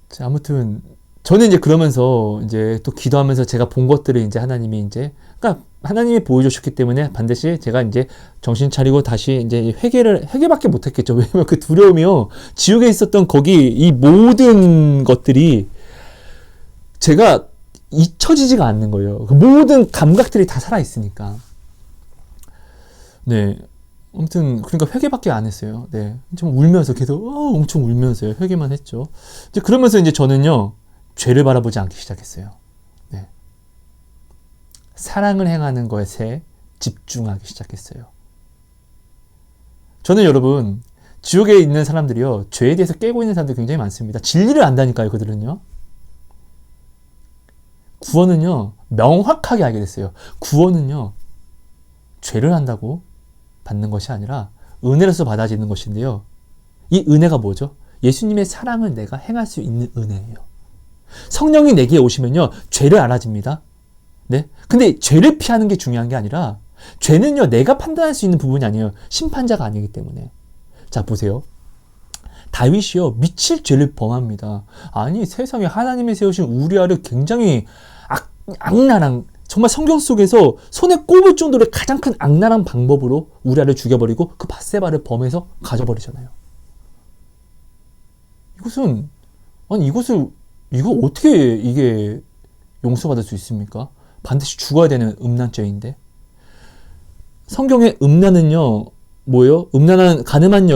자, 아무튼 저는 이제 그러면서 이제 또 기도하면서 제가 본 것들을 이제 하나님이 이제 그러니까 하나님이 보여주셨기 때문에 반드시 제가 이제 정신 차리고 다시 이제 회개밖에 못했겠죠. 왜냐면 그 두려움이요, 지옥에 있었던 거기 이 모든 것들이 제가 잊혀지지가 않는 거예요. 그 모든 감각들이 다 살아 있으니까. 네. 아무튼 그러니까 회개밖에 안 했어요. 네. 좀 울면서 계속 엄청 울면서요. 회개만 했죠. 이제 그러면서 이제 저는요, 죄를 바라보지 않기 시작했어요. 네. 사랑을 행하는 것에 집중하기 시작했어요. 저는 여러분, 지옥에 있는 사람들이요, 죄에 대해서 깨고 있는 사람들이 굉장히 많습니다. 진리를 안다니까요, 그들은요. 구원은요, 명확하게 알게 됐어요. 구원은요, 죄를 한다고 받는 것이 아니라 은혜로서 받아지는 것인데요. 이 은혜가 뭐죠? 예수님의 사랑을 내가 행할 수 있는 은혜예요. 성령이 내게 오시면요, 죄를 알아집니다. 네? 근데 죄를 피하는 게 중요한 게 아니라, 죄는요, 내가 판단할 수 있는 부분이 아니에요. 심판자가 아니기 때문에. 자, 보세요. 다윗이요, 미칠 죄를 범합니다. 아니, 세상에 하나님이 세우신 우리아를 굉장히 악랄한, 정말 성경 속에서 손에 꼽을 정도로 가장 큰 악랄한 방법으로 우리아를 죽여버리고 그 밧세바를 범해서 가져버리잖아요. 이거 어떻게 이게 용서받을 수 있습니까? 반드시 죽어야 되는 음란죄인데. 성경의 음란은요, 뭐예요? 음란한 가늠한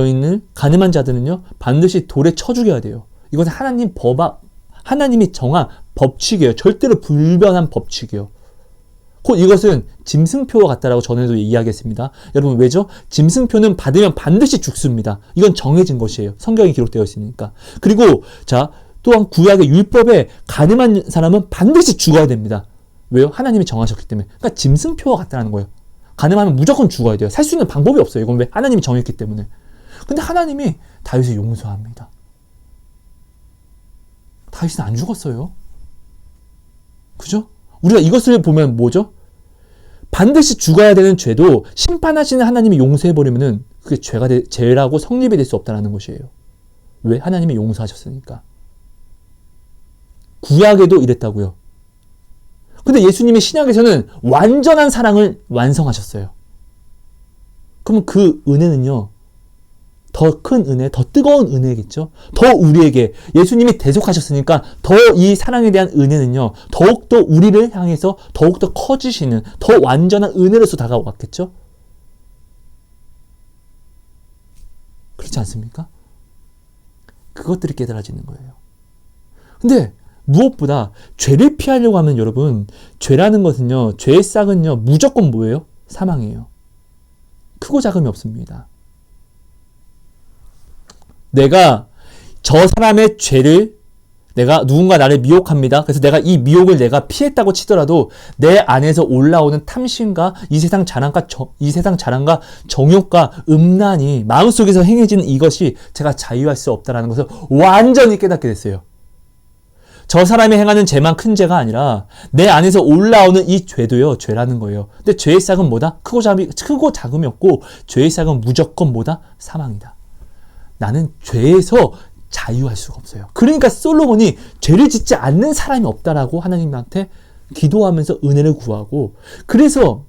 자들은요, 반드시 돌에 쳐 죽여야 돼요. 이것은 하나님이 정한 법칙이에요. 절대로 불변한 법칙이에요. 곧 이것은 짐승표와 같다라고 전에도 이야기했습니다. 여러분, 왜죠? 짐승표는 받으면 반드시 죽습니다. 이건 정해진 것이에요. 성경이 기록되어 있으니까. 그리고 자, 또한 구약의 율법에 가늠한 사람은 반드시 죽어야 됩니다. 왜요? 하나님이 정하셨기 때문에. 그러니까 짐승표와 같다는 거예요. 가늠하면 무조건 죽어야 돼요. 살 수 있는 방법이 없어요. 이건 왜? 하나님이 정했기 때문에. 근데 하나님이 다윗을 용서합니다. 다윗은 안 죽었어요. 그죠? 우리가 이것을 보면 뭐죠? 반드시 죽어야 되는 죄도 심판하시는 하나님이 용서해버리면은 그게 죄라고 성립이 될 수 없다는 것이에요. 왜? 하나님이 용서하셨으니까. 구약에도 이랬다고요. 근데 예수님이 신약에서는 완전한 사랑을 완성하셨어요. 그러면 그 은혜는요, 더 큰 은혜, 더 뜨거운 은혜겠죠? 더 우리에게, 예수님이 대속하셨으니까 더 이 사랑에 대한 은혜는요, 더욱더 우리를 향해서 더욱더 커지시는, 더 완전한 은혜로서 다가왔겠죠? 그렇지 않습니까? 그것들이 깨달아지는 거예요. 근데 무엇보다 죄를 피하려고 하면 여러분, 죄라는 것은요, 죄의 싹은요, 무조건 뭐예요? 사망이에요. 크고 작음이 없습니다. 내가 저 사람의 죄를, 누군가 나를 미혹합니다. 그래서 내가 이 미혹을 내가 피했다고 치더라도 내 안에서 올라오는 탐심과 이 세상 자랑과 정욕과 음란이 마음속에서 행해지는 이것이 제가 자유할 수 없다는 것을 완전히 깨닫게 됐어요. 저 사람이 행하는 죄만 큰 죄가 아니라 내 안에서 올라오는 이 죄도요, 죄라는 거예요. 근데 죄의 싹은 뭐다? 크고 작음이 없고 죄의 싹은 무조건 뭐다? 사망이다. 나는 죄에서 자유할 수가 없어요. 그러니까 솔로몬이 죄를 짓지 않는 사람이 없다라고 하나님한테 기도하면서 은혜를 구하고, 그래서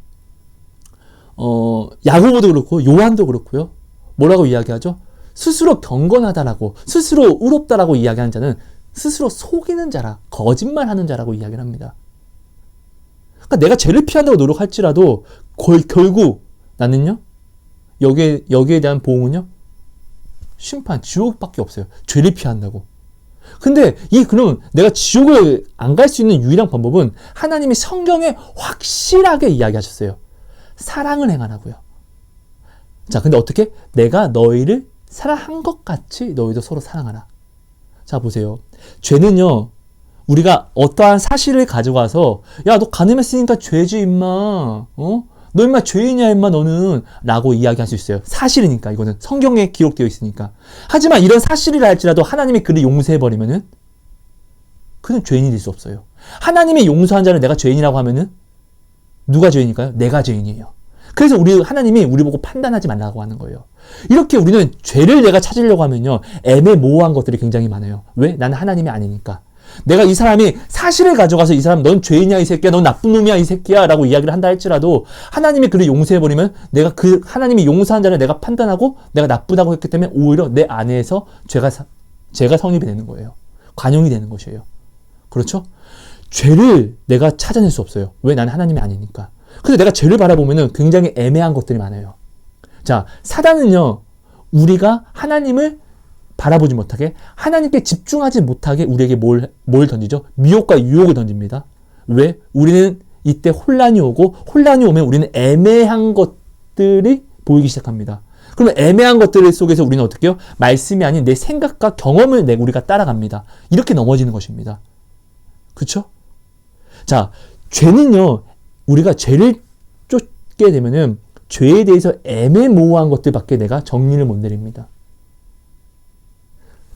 야고보도 그렇고 요한도 그렇고요. 뭐라고 이야기하죠? 스스로 경건하다라고, 스스로 의롭다라고 이야기하는 자는 스스로 속이는 자라, 거짓말하는 자라고 이야기를 합니다. 그러니까 내가 죄를 피한다고 노력할지라도 결국 나는요, 여기에 대한 보응은요, 심판, 지옥밖에 없어요. 죄를 피한다고. 근데 그럼 내가 지옥을 안 갈 수 있는 유일한 방법은 하나님이 성경에 확실하게 이야기하셨어요. 사랑을 행하라고요. 자, 근데 어떻게? 내가 너희를 사랑한 것 같이 너희도 서로 사랑하라. 자, 보세요. 죄는요, 우리가 어떠한 사실을 가져가서, 야, 너 간음했으니까 죄지, 임마. 너 임마 죄인이야, 임마, 너는. 라고 이야기할 수 있어요. 사실이니까, 이거는. 성경에 기록되어 있으니까. 하지만 이런 사실이라 할지라도 하나님이 그를 용서해버리면은, 그는 죄인이 될 수 없어요. 하나님이 용서한 자를 내가 죄인이라고 하면은, 누가 죄인일까요? 내가 죄인이에요. 그래서 하나님이 우리 보고 판단하지 말라고 하는 거예요. 이렇게 우리는 죄를 내가 찾으려고 하면요, 애매모호한 것들이 굉장히 많아요. 왜? 나는 하나님이 아니니까. 내가 이 사람이 사실을 가져가서 이 사람 넌 죄인이야 이 새끼야, 넌 나쁜 놈이야 이 새끼야 라고 이야기를 한다 할지라도 하나님이 그를 용서해버리면 내가 그 하나님이 용서한 자를 내가 판단하고 내가 나쁘다고 했기 때문에 오히려 내 안에서 죄가 성립이 되는 거예요. 관용이 되는 것이에요. 그렇죠? 죄를 내가 찾아낼 수 없어요. 왜? 나는 하나님이 아니니까. 그래서 내가 죄를 바라보면은 굉장히 애매한 것들이 많아요. 자, 사단은요, 우리가 하나님을 바라보지 못하게, 하나님께 집중하지 못하게 우리에게 뭘 던지죠? 미혹과 유혹을 던집니다. 왜? 우리는 이때 혼란이 오고, 혼란이 오면 우리는 애매한 것들이 보이기 시작합니다. 그러면 애매한 것들 속에서 우리는 어떻게 해요? 말씀이 아닌 내 생각과 경험을 우리가 따라갑니다. 이렇게 넘어지는 것입니다. 그렇죠? 자, 죄는요, 우리가 죄를 쫓게 되면은 죄에 대해서 애매모호한 것들밖에 내가 정리를 못 내립니다.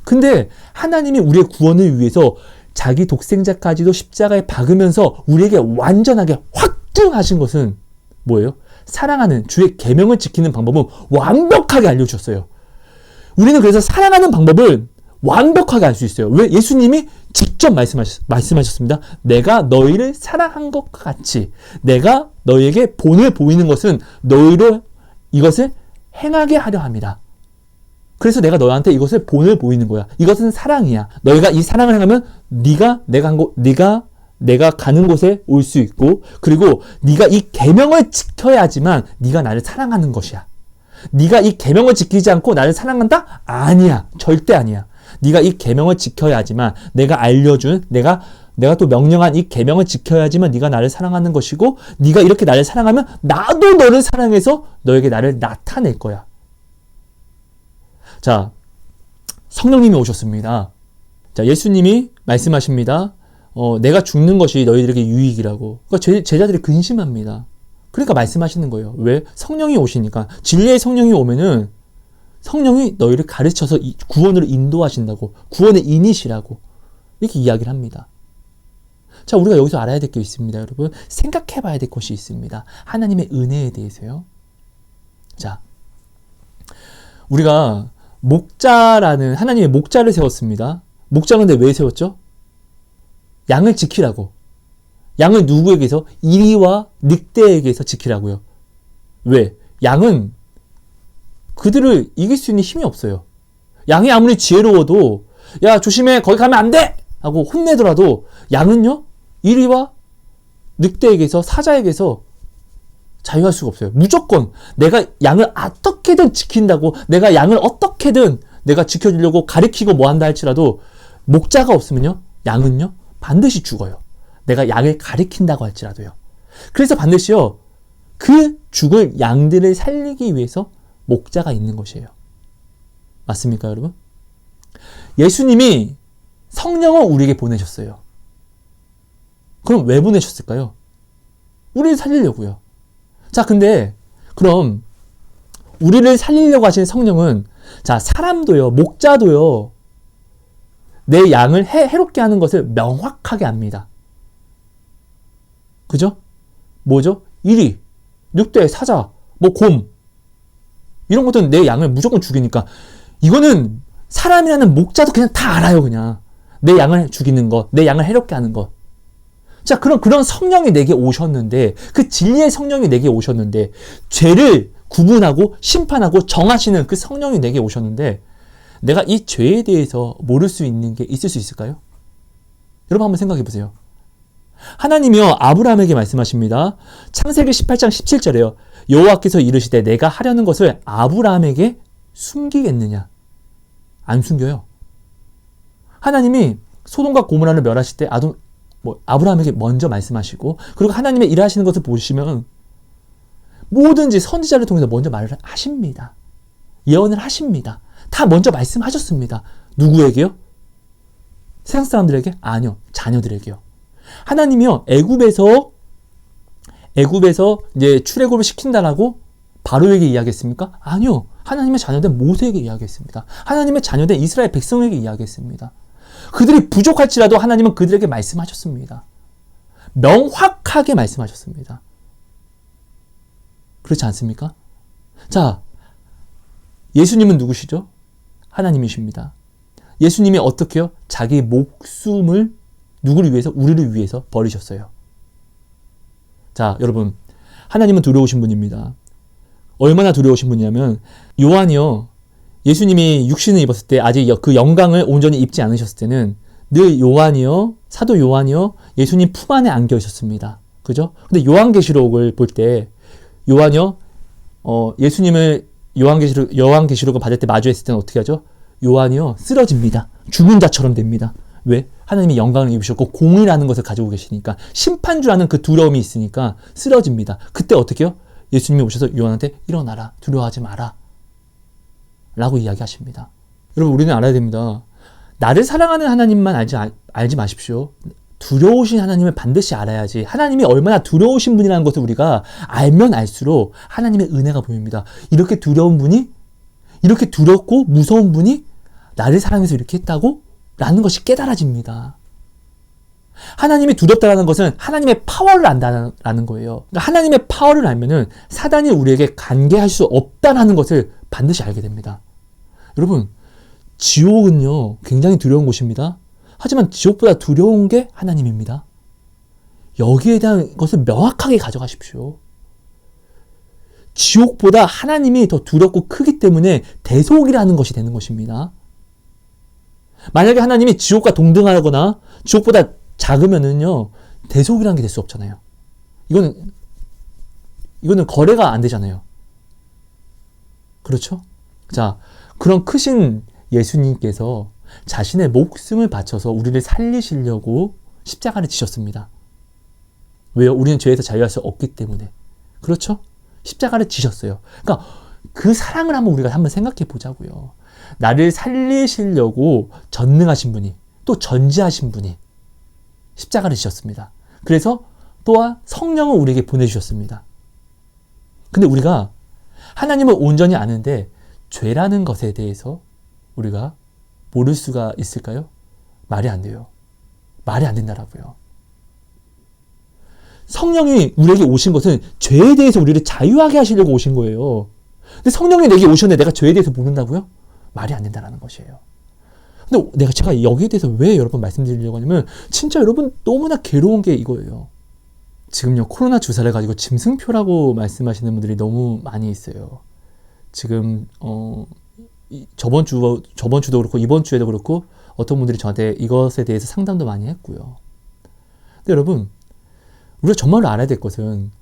근데 하나님이 우리의 구원을 위해서 자기 독생자까지도 십자가에 박으면서 우리에게 완전하게 확증하신 것은 뭐예요? 사랑하는 주의 계명을 지키는 방법은 완벽하게 알려주셨어요. 우리는 그래서 사랑하는 방법을 완벽하게 알 수 있어요. 왜? 예수님이 직접 말씀하셨습니다. 내가 너희를 사랑한 것과 같이 내가 너희에게 본을 보이는 것은 너희로 이것을 행하게 하려 합니다. 그래서 내가 너한테 이것을 본을 보이는 거야. 이것은 사랑이야. 너희가 이 사랑을 행하면 내가 가는 곳에 올 수 있고, 그리고 네가 이 계명을 지켜야지만 네가 나를 사랑하는 것이야. 네가 이 계명을 지키지 않고 나를 사랑한다? 아니야. 절대 아니야. 네가 이 계명을 지켜야지만 내가 알려준 내가 또 명령한 이 계명을 지켜야지만 네가 나를 사랑하는 것이고, 네가 이렇게 나를 사랑하면 나도 너를 사랑해서 너에게 나를 나타낼 거야. 자, 성령님이 오셨습니다. 자, 예수님이 말씀하십니다. 내가 죽는 것이 너희들에게 유익이라고. 그러니까 제자들이 근심합니다. 그러니까 말씀하시는 거예요. 왜? 성령이 오시니까. 진리의 성령이 오면은 성령이 너희를 가르쳐서 구원으로 인도하신다고, 구원의 인이시라고 이렇게 이야기를 합니다. 자, 우리가 여기서 알아야 될 게 있습니다, 여러분. 생각해 봐야 될 것이 있습니다. 하나님의 은혜에 대해서요. 자, 우리가 하나님의 목자를 세웠습니다. 목자는 근데 왜 세웠죠? 양을 지키라고. 양을 누구에게서? 이리와 늑대에게서 지키라고요. 왜? 양은 그들을 이길 수 있는 힘이 없어요. 양이 아무리 지혜로워도 야 조심해 거기 가면 안 돼! 하고 혼내더라도 양은요, 이리와 늑대에게서, 사자에게서 자유할 수가 없어요. 무조건 내가 양을 어떻게든 지킨다고, 내가 양을 어떻게든 내가 지켜주려고 가리키고 뭐 한다 할지라도 목자가 없으면요, 양은요 반드시 죽어요. 내가 양을 가리킨다고 할지라도요. 그래서 반드시요, 그 죽을 양들을 살리기 위해서 목자가 있는 것이에요. 맞습니까, 여러분? 예수님이 성령을 우리에게 보내셨어요. 그럼 왜 보내셨을까요? 우리를 살리려고요. 자, 근데 그럼 우리를 살리려고 하신 성령은, 자, 사람도요, 목자도요, 내 양을 해롭게 하는 것을 명확하게 압니다. 그죠? 뭐죠? 이리, 늑대, 사자, 곰, 이런 것들은 내 양을 무조건 죽이니까, 이거는 사람이라는 목자도 그냥 다 알아요. 그냥 내 양을 죽이는 것, 내 양을 해롭게 하는 것. 자, 그런 성령이 내게 오셨는데, 그 진리의 성령이 내게 오셨는데, 죄를 구분하고 심판하고 정하시는 그 성령이 내게 오셨는데, 내가 이 죄에 대해서 모를 수 있는 게 있을 수 있을까요? 여러분 한번 생각해 보세요. 하나님이요, 아브라함에게 말씀하십니다. 창세기 18장 17절에요. 여호와께서 이르시되 내가 하려는 것을 아브라함에게 숨기겠느냐? 안 숨겨요. 하나님이 소돔과 고모라를 멸하실 때 아브라함에게 먼저 말씀하시고, 그리고 하나님의 일하시는 것을 보시면 뭐든지 선지자를 통해서 먼저 말을 하십니다. 예언을 하십니다. 다 먼저 말씀하셨습니다. 누구에게요? 세상 사람들에게? 아니요, 자녀들에게요. 하나님이요, 애굽에서 이제 출애굽을 시킨다라고 바로에게 이야기했습니까? 아니요. 하나님의 자녀된 모세에게 이야기했습니다. 하나님의 자녀된 이스라엘 백성에게 이야기했습니다. 그들이 부족할지라도 하나님은 그들에게 말씀하셨습니다. 명확하게 말씀하셨습니다. 그렇지 않습니까? 자, 예수님은 누구시죠? 하나님이십니다. 예수님이 어떻게 해요? 자기 목숨을 누구를 위해서? 우리를 위해서 버리셨어요. 자, 여러분, 하나님은 두려우신 분입니다. 얼마나 두려우신 분이냐면 요한이요, 예수님이 육신을 입었을 때 아직 그 영광을 온전히 입지 않으셨을 때는 늘 요한이요, 사도 요한이요, 예수님 품 안에 안겨 있었습니다. 그죠? 근데 요한계시록을 볼 때 요한이요, 예수님을 요한계시록을 받을 때 마주했을 때는 어떻게 하죠? 요한이요, 쓰러집니다. 죽은 자처럼 됩니다. 왜? 하나님이 영광을 입으셨고 공의라는 것을 가지고 계시니까, 심판주라는 그 두려움이 있으니까 쓰러집니다. 그때 어떻게 해요? 예수님이 오셔서 요한한테 일어나라, 두려워하지 마라 라고 이야기하십니다. 여러분, 우리는 알아야 됩니다. 나를 사랑하는 하나님만 알지 마십시오. 두려우신 하나님을 반드시 알아야지. 하나님이 얼마나 두려우신 분이라는 것을 우리가 알면 알수록 하나님의 은혜가 보입니다. 이렇게 두려운 분이, 이렇게 두렵고 무서운 분이 나를 사랑해서 이렇게 했다고? 라는 것이 깨달아집니다. 하나님이 두렵다는 것은 하나님의 파워를 안다는 거예요. 그러니까 하나님의 파워를 알면은 사단이 우리에게 관계할 수 없다는 것을 반드시 알게 됩니다. 여러분, 지옥은요, 굉장히 두려운 곳입니다. 하지만 지옥보다 두려운 게 하나님입니다. 여기에 대한 것을 명확하게 가져가십시오. 지옥보다 하나님이 더 두렵고 크기 때문에 대속이라는 것이 되는 것입니다. 만약에 하나님이 지옥과 동등하거나 지옥보다 작으면은요, 대속이라는 게 될 수 없잖아요. 이거는 거래가 안 되잖아요. 그렇죠? 자, 그런 크신 예수님께서 자신의 목숨을 바쳐서 우리를 살리시려고 십자가를 지셨습니다. 왜요? 우리는 죄에서 자유할 수 없기 때문에. 그렇죠? 십자가를 지셨어요. 그러니까 그 사랑을 우리가 생각해 보자고요. 나를 살리시려고 전능하신 분이, 또 전지하신 분이 십자가를 지셨습니다. 그래서 또한 성령을 우리에게 보내주셨습니다. 근데 우리가 하나님을 온전히 아는데 죄라는 것에 대해서 우리가 모를 수가 있을까요? 말이 안 돼요. 말이 안 된다라고요. 성령이 우리에게 오신 것은 죄에 대해서 우리를 자유하게 하시려고 오신 거예요. 근데 성령이 내게 오셨는데 내가 죄에 대해서 모른다고요? 말이 안 된다는 것이에요. 근데 제가 여기에 대해서 왜 여러분 말씀드리려고 하냐면, 진짜 여러분 너무나 괴로운 게 이거예요. 지금요, 코로나 주사를 가지고 짐승표라고 말씀하시는 분들이 너무 많이 있어요. 지금 저번 주도 그렇고 이번 주에도 그렇고 어떤 분들이 저한테 이것에 대해서 상담도 많이 했고요. 근데 여러분, 우리가 정말로 알아야 될 것은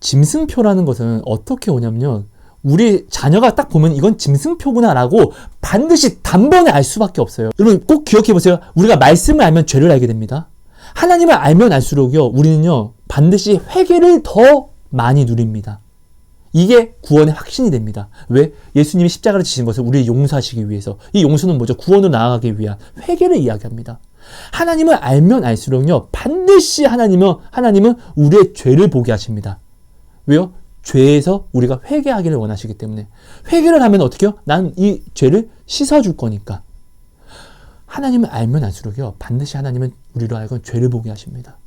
짐승표라는 것은 어떻게 오냐면요, 우리 자녀가 딱 보면 이건 짐승표구나라고 반드시 단번에 알 수밖에 없어요. 여러분 꼭 기억해 보세요. 우리가 말씀을 알면 죄를 알게 됩니다. 하나님을 알면 알수록요, 우리는요 반드시 회개를 더 많이 누립니다. 이게 구원의 확신이 됩니다. 왜? 예수님이 십자가를 지신 것을 우리를 용서하시기 위해서. 이 용서는 뭐죠? 구원으로 나아가기 위한 회개를 이야기합니다. 하나님을 알면 알수록요, 반드시 하나님은 우리의 죄를 보게 하십니다. 왜요? 죄에서 우리가 회개하기를 원하시기 때문에. 회개를 하면 어떻게 해요? 난 이 죄를 씻어줄 거니까. 하나님을 알면 알수록요, 반드시 하나님은 우리로 하여금 죄를 보게 하십니다.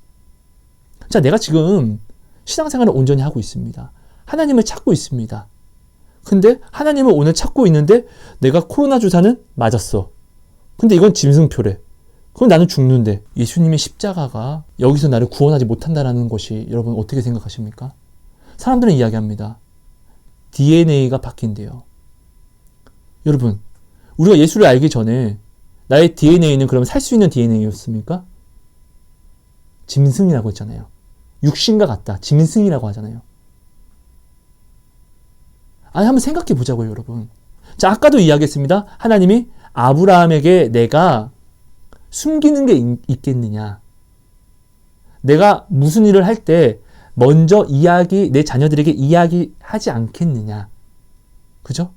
자, 내가 지금 신앙생활을 온전히 하고 있습니다. 하나님을 찾고 있습니다. 근데 하나님을 오늘 찾고 있는데 내가 코로나 주사는 맞았어. 근데 이건 짐승표래. 그럼 나는 죽는데. 예수님의 십자가가 여기서 나를 구원하지 못한다는 것이 여러분 어떻게 생각하십니까? 사람들은 이야기합니다. DNA가 바뀐대요. 여러분, 우리가 예수를 알기 전에 나의 DNA는 그러면 살 수 있는 DNA였습니까? 짐승이라고 했잖아요. 육신과 같다. 짐승이라고 하잖아요. 아니, 한번 생각해 보자고요, 여러분. 자, 아까도 이야기했습니다. 하나님이 아브라함에게 내가 숨기는 게 있겠느냐. 내가 무슨 일을 할 때 먼저 내 자녀들에게 이야기하지 않겠느냐. 그죠?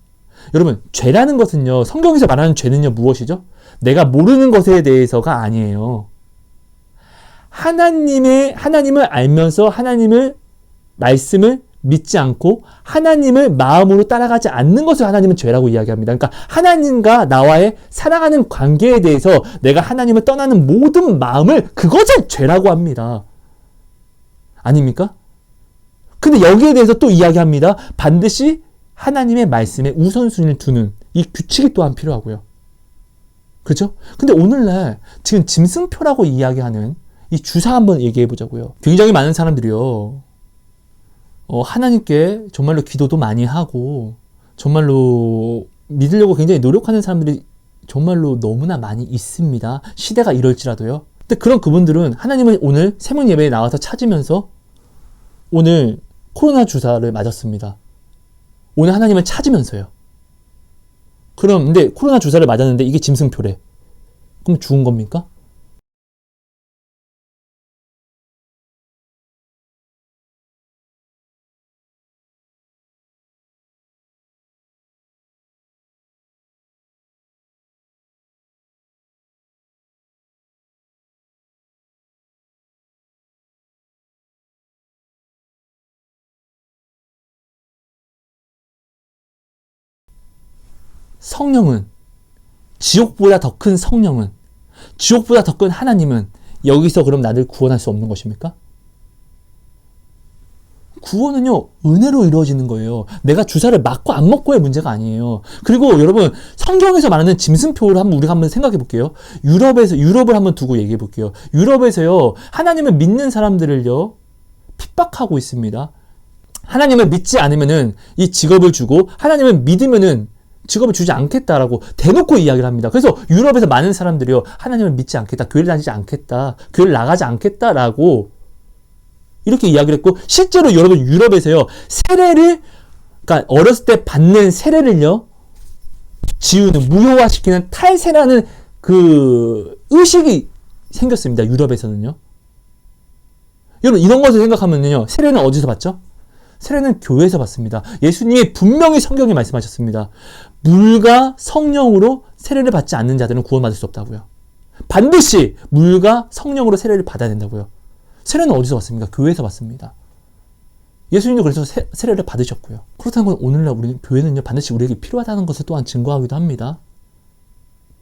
여러분, 죄라는 것은요, 성경에서 말하는 죄는요, 무엇이죠? 내가 모르는 것에 대해서가 아니에요. 하나님을 알면서 하나님을 말씀을 믿지 않고 하나님을 마음으로 따라가지 않는 것을 하나님은 죄라고 이야기합니다. 그러니까 하나님과 나와의 사랑하는 관계에 대해서 내가 하나님을 떠나는 모든 마음을, 그것을 죄라고 합니다. 아닙니까? 근데 여기에 대해서 또 이야기합니다. 반드시 하나님의 말씀에 우선순위를 두는 이 규칙이 또한 필요하고요. 그렇죠? 근데 오늘날 지금 짐승표라고 이야기하는 이 주사 한번 얘기해 보자고요. 굉장히 많은 사람들이요. 하나님께 정말로 기도도 많이 하고 정말로 믿으려고 굉장히 노력하는 사람들이 정말로 너무나 많이 있습니다. 시대가 이럴지라도요. 근데 그런 그분들은 하나님을 오늘 새벽 예배에 나와서 찾으면서 오늘 코로나 주사를 맞았습니다. 오늘 하나님을 찾으면서요. 그럼 근데 코로나 주사를 맞았는데 이게 짐승표래. 그럼 죽은 겁니까? 성령은, 지옥보다 더 큰 성령은, 지옥보다 더 큰 하나님은 여기서 그럼 나를 구원할 수 없는 것입니까? 구원은요, 은혜로 이루어지는 거예요. 내가 주사를 맞고 안 맞고의 문제가 아니에요. 그리고 여러분, 성경에서 말하는 짐승표를 우리가 한번 생각해 볼게요. 유럽을 한번 두고 얘기해 볼게요. 유럽에서요, 하나님을 믿는 사람들을요, 핍박하고 있습니다. 하나님을 믿지 않으면은 이 직업을 주고, 하나님을 믿으면은 직업을 주지 않겠다라고 대놓고 이야기를 합니다. 그래서 유럽에서 많은 사람들이요, 하나님을 믿지 않겠다, 교회를 다니지 않겠다, 교회를 나가지 않겠다라고 이렇게 이야기를 했고, 실제로 여러분 유럽에서요, 세례를, 그러니까 어렸을 때 받는 세례를요, 지우는, 무효화시키는 탈세라는 그 의식이 생겼습니다. 유럽에서는요. 여러분 이런 것을 생각하면요, 세례는 어디서 받죠? 세례는 교회에서 받습니다. 예수님이 분명히 성경에 말씀하셨습니다. 물과 성령으로 세례를 받지 않는 자들은 구원받을 수 없다고요. 반드시 물과 성령으로 세례를 받아야 된다고요. 세례는 어디서 받습니까? 교회에서 받습니다. 예수님도 그래서 세례를 받으셨고요. 그렇다는 건 오늘날 우리 교회는요, 반드시 우리에게 필요하다는 것을 또한 증거하기도 합니다.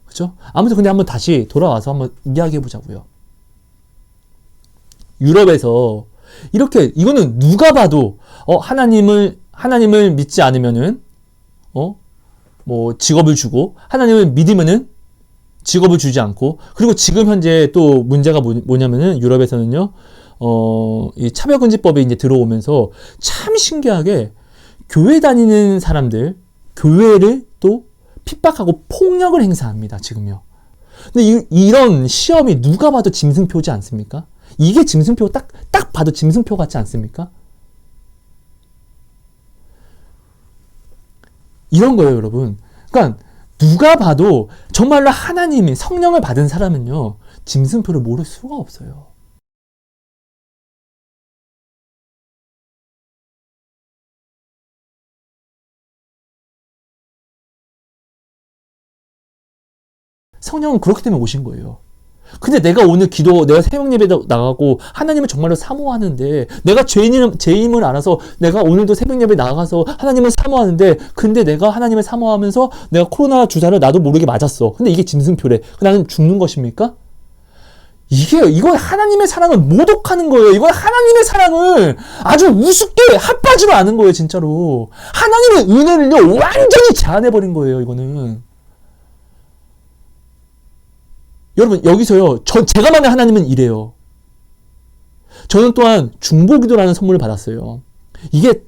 그렇죠? 아무튼 근데 한번 다시 돌아와서 한번 이야기해 보자고요. 유럽에서 이렇게, 이거는 누가 봐도 하나님을 믿지 않으면은 뭐 직업을 주고, 하나님을 믿으면은 직업을 주지 않고, 그리고 지금 현재 또 문제가 뭐냐면은 유럽에서는요, 이 차별금지법이 이제 들어오면서 참 신기하게 교회 다니는 사람들, 교회를 또 핍박하고 폭력을 행사합니다, 지금요. 근데 이런 시험이 누가 봐도 짐승표지 않습니까? 이게 짐승표, 딱 봐도 짐승표 같지 않습니까? 이런 거예요, 여러분. 그러니까 누가 봐도 정말로 하나님이 성령을 받은 사람은요, 짐승표를 모를 수가 없어요. 성령은 그렇기 때문에 오신 거예요. 근데 내가 오늘 내가 새벽 예배 나가고 하나님을 정말로 사모하는데, 내가 죄임을 알아서 내가 오늘도 새벽 예배 나가서 하나님을 사모하는데, 근데 내가 하나님을 사모하면서 내가 코로나 주사를 나도 모르게 맞았어. 근데 이게 짐승표래. 나는 죽는 것입니까? 이거 하나님의 사랑을 모독하는 거예요. 이거 하나님의 사랑을 아주 우습게 핫바지로 아는 거예요, 진짜로. 하나님의 은혜를요, 완전히 제한해버린 거예요, 이거는. 여러분 여기서요, 제가 만난 하나님은 이래요. 저는 또한 중보기도라는 선물을 받았어요. 이게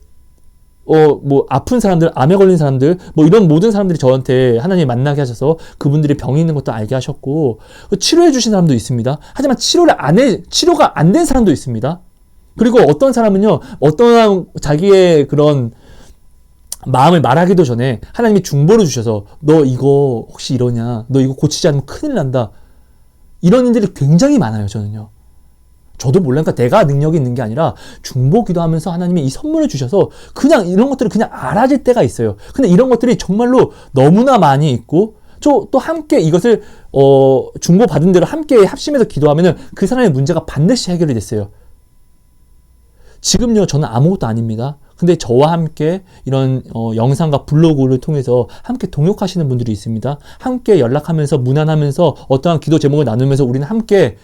뭐 아픈 사람들, 암에 걸린 사람들, 뭐 이런 모든 사람들이 저한테 하나님 만나게 하셔서 그분들이 병이 있는 것도 알게 하셨고, 치료해 주신 사람도 있습니다. 하지만 치료가 안 된 사람도 있습니다. 그리고 어떤 사람은요, 자기의 그런 마음을 말하기도 전에 하나님이 중보를 주셔서, 너 이거 혹시 이러냐, 너 이거 고치지 않으면 큰일 난다, 이런 일들이 굉장히 많아요, 저는요. 저도 몰라니까 내가 능력이 있는 게 아니라 중보 기도하면서 하나님이 이 선물을 주셔서 그냥 이런 것들을 그냥 알아질 때가 있어요. 근데 이런 것들이 정말로 너무나 많이 있고, 또 함께 이것을 중보 받은 대로 함께 합심해서 기도하면은 그 사람의 문제가 반드시 해결이 됐어요. 지금요, 저는 아무것도 아닙니다. 근데 저와 함께 이런 영상과 블로그를 통해서 함께 동역하시는 분들이 있습니다. 함께 연락하면서 문안하면서 어떠한 기도 제목을 나누면서 우리는 함께